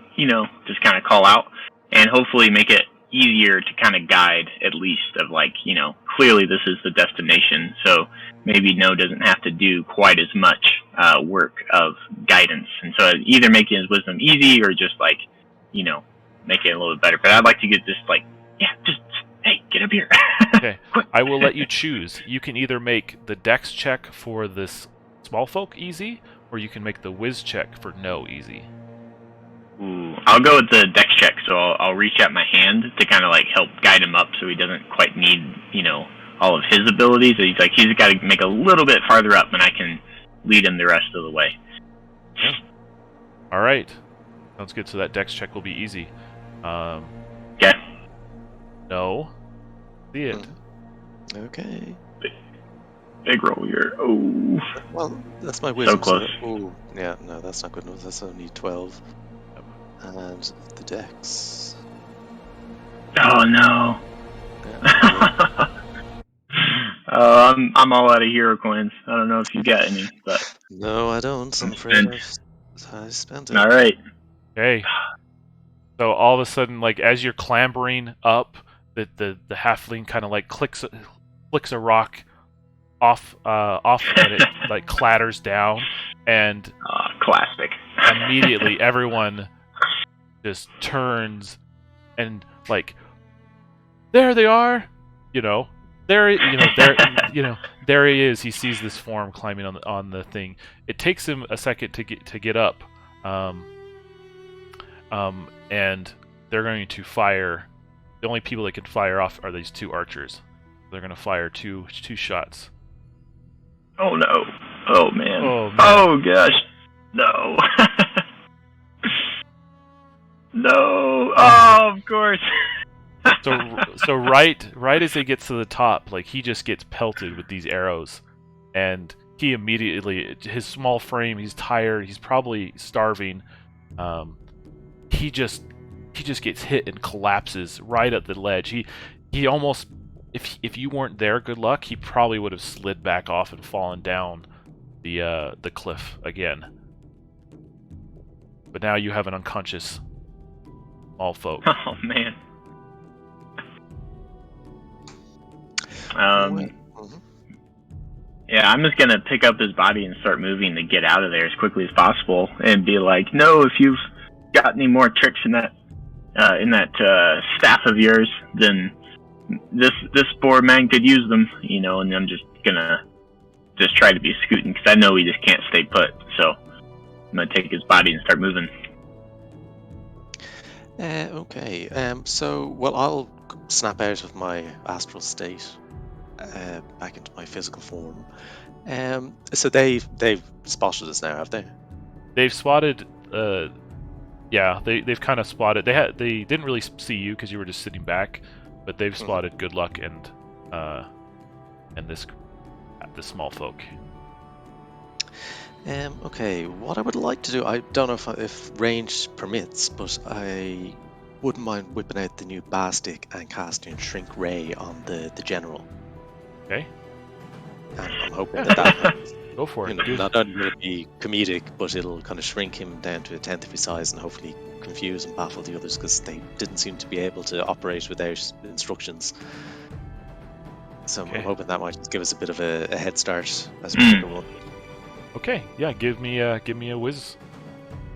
just kind of call out, and hopefully make it easier to kind of guide, at least, of like, clearly this is the destination, so maybe No doesn't have to do quite as much work of guidance, and so either making his wisdom easy or just like, make it a little bit better. But I'd like to get this like, hey, get up here. Okay, I will let you choose. You can either make the dex check for this small folk easy, or you can make the whiz check for No easy. Ooh, I'll go with the dex check, so I'll reach out my hand to kind of like help guide him up, so he doesn't quite need, all of his abilities. He's got to make a little bit farther up, and I can lead him the rest of the way. All right, sounds good. So that dex check will be easy. Okay. No. See it. Okay. Big roll here. Oh. Well, that's my wisdom. So close. Oh, yeah, no, that's not good enough. That's only 12. And the dex. Oh no. Yeah. I'm all out of hero coins. I don't know if you got any, but No, I don't. I'm afraid I spent it. all right. Okay. So all of a sudden, like as you're clambering up, the halfling kind of like flicks a rock off, and it like clatters down, and Classic. immediately everyone just turns and like, there they are, there he is. He sees this form climbing on the thing. It takes him a second to get up, and they're going to fire. The only people that can fire off are these two archers. They're going to fire two shots. Oh no. Oh man. Oh, man. Oh gosh. No. No. Oh, of course. So right as he gets to the top, like he just gets pelted with these arrows, and he immediately, his small frame, he's tired, he's probably starving. He just gets hit and collapses right at the ledge. He almost, if you weren't there, good luck, he probably would have slid back off and fallen down. the cliff again. But now you have an unconscious small folk. Oh man. Yeah, I'm just gonna pick up his body and start moving to get out of there as quickly as possible, and be like, "No, if you've got any more tricks in that staff of yours, then this poor man could use them." And I'm just gonna try to be scooting because I know he just can't stay put. So I'm gonna take his body and start moving. Okay. Well, I'll snap out of my astral state, back into my physical form. So they've spotted us now, have they? They've spotted. Yeah, they've kind of spotted. They didn't really see you because you were just sitting back, but they've spotted Good Luck and this small folk. Okay, what I would like to do, I don't know if range permits, but I wouldn't mind whipping out the new bar stick and casting Shrink Ray on the general. Okay. And I'm hoping that Go for it. Not only will it be comedic, but it'll kind of shrink him down to a tenth of his size and hopefully confuse and baffle the others because they didn't seem to be able to operate without instructions. So I'm hoping that might just give us a bit of a head start as we go on. Okay, yeah, give me a whiz.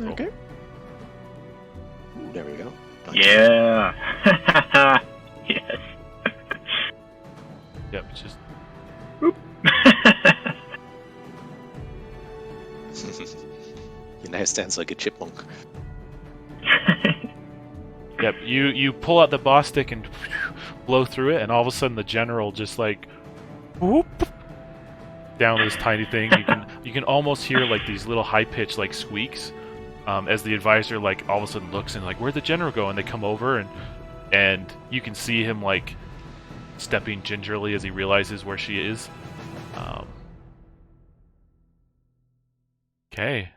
Okay. Ooh, there we go. Yeah. Yes. Yep, it's just. He now stands like a chipmunk. Yep, you pull out the boss stick and blow through it, and all of a sudden the general just like whoop down this tiny thing. You can almost hear like these little high pitched like squeaks as the advisor like all of a sudden looks and like, where'd the general go? And they come over and you can see him like stepping gingerly as he realizes where she is. Okay.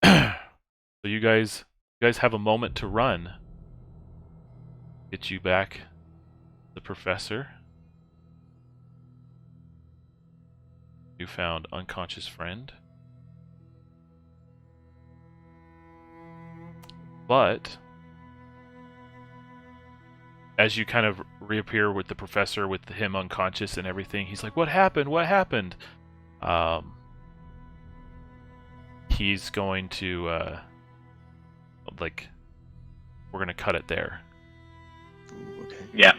So you guys have a moment to run. Get you back the professor. You found unconscious friend. But as you kind of reappear with the professor with him unconscious and everything, he's like, "What happened? What happened?" He's going to we're gonna cut it there. Okay. Yeah.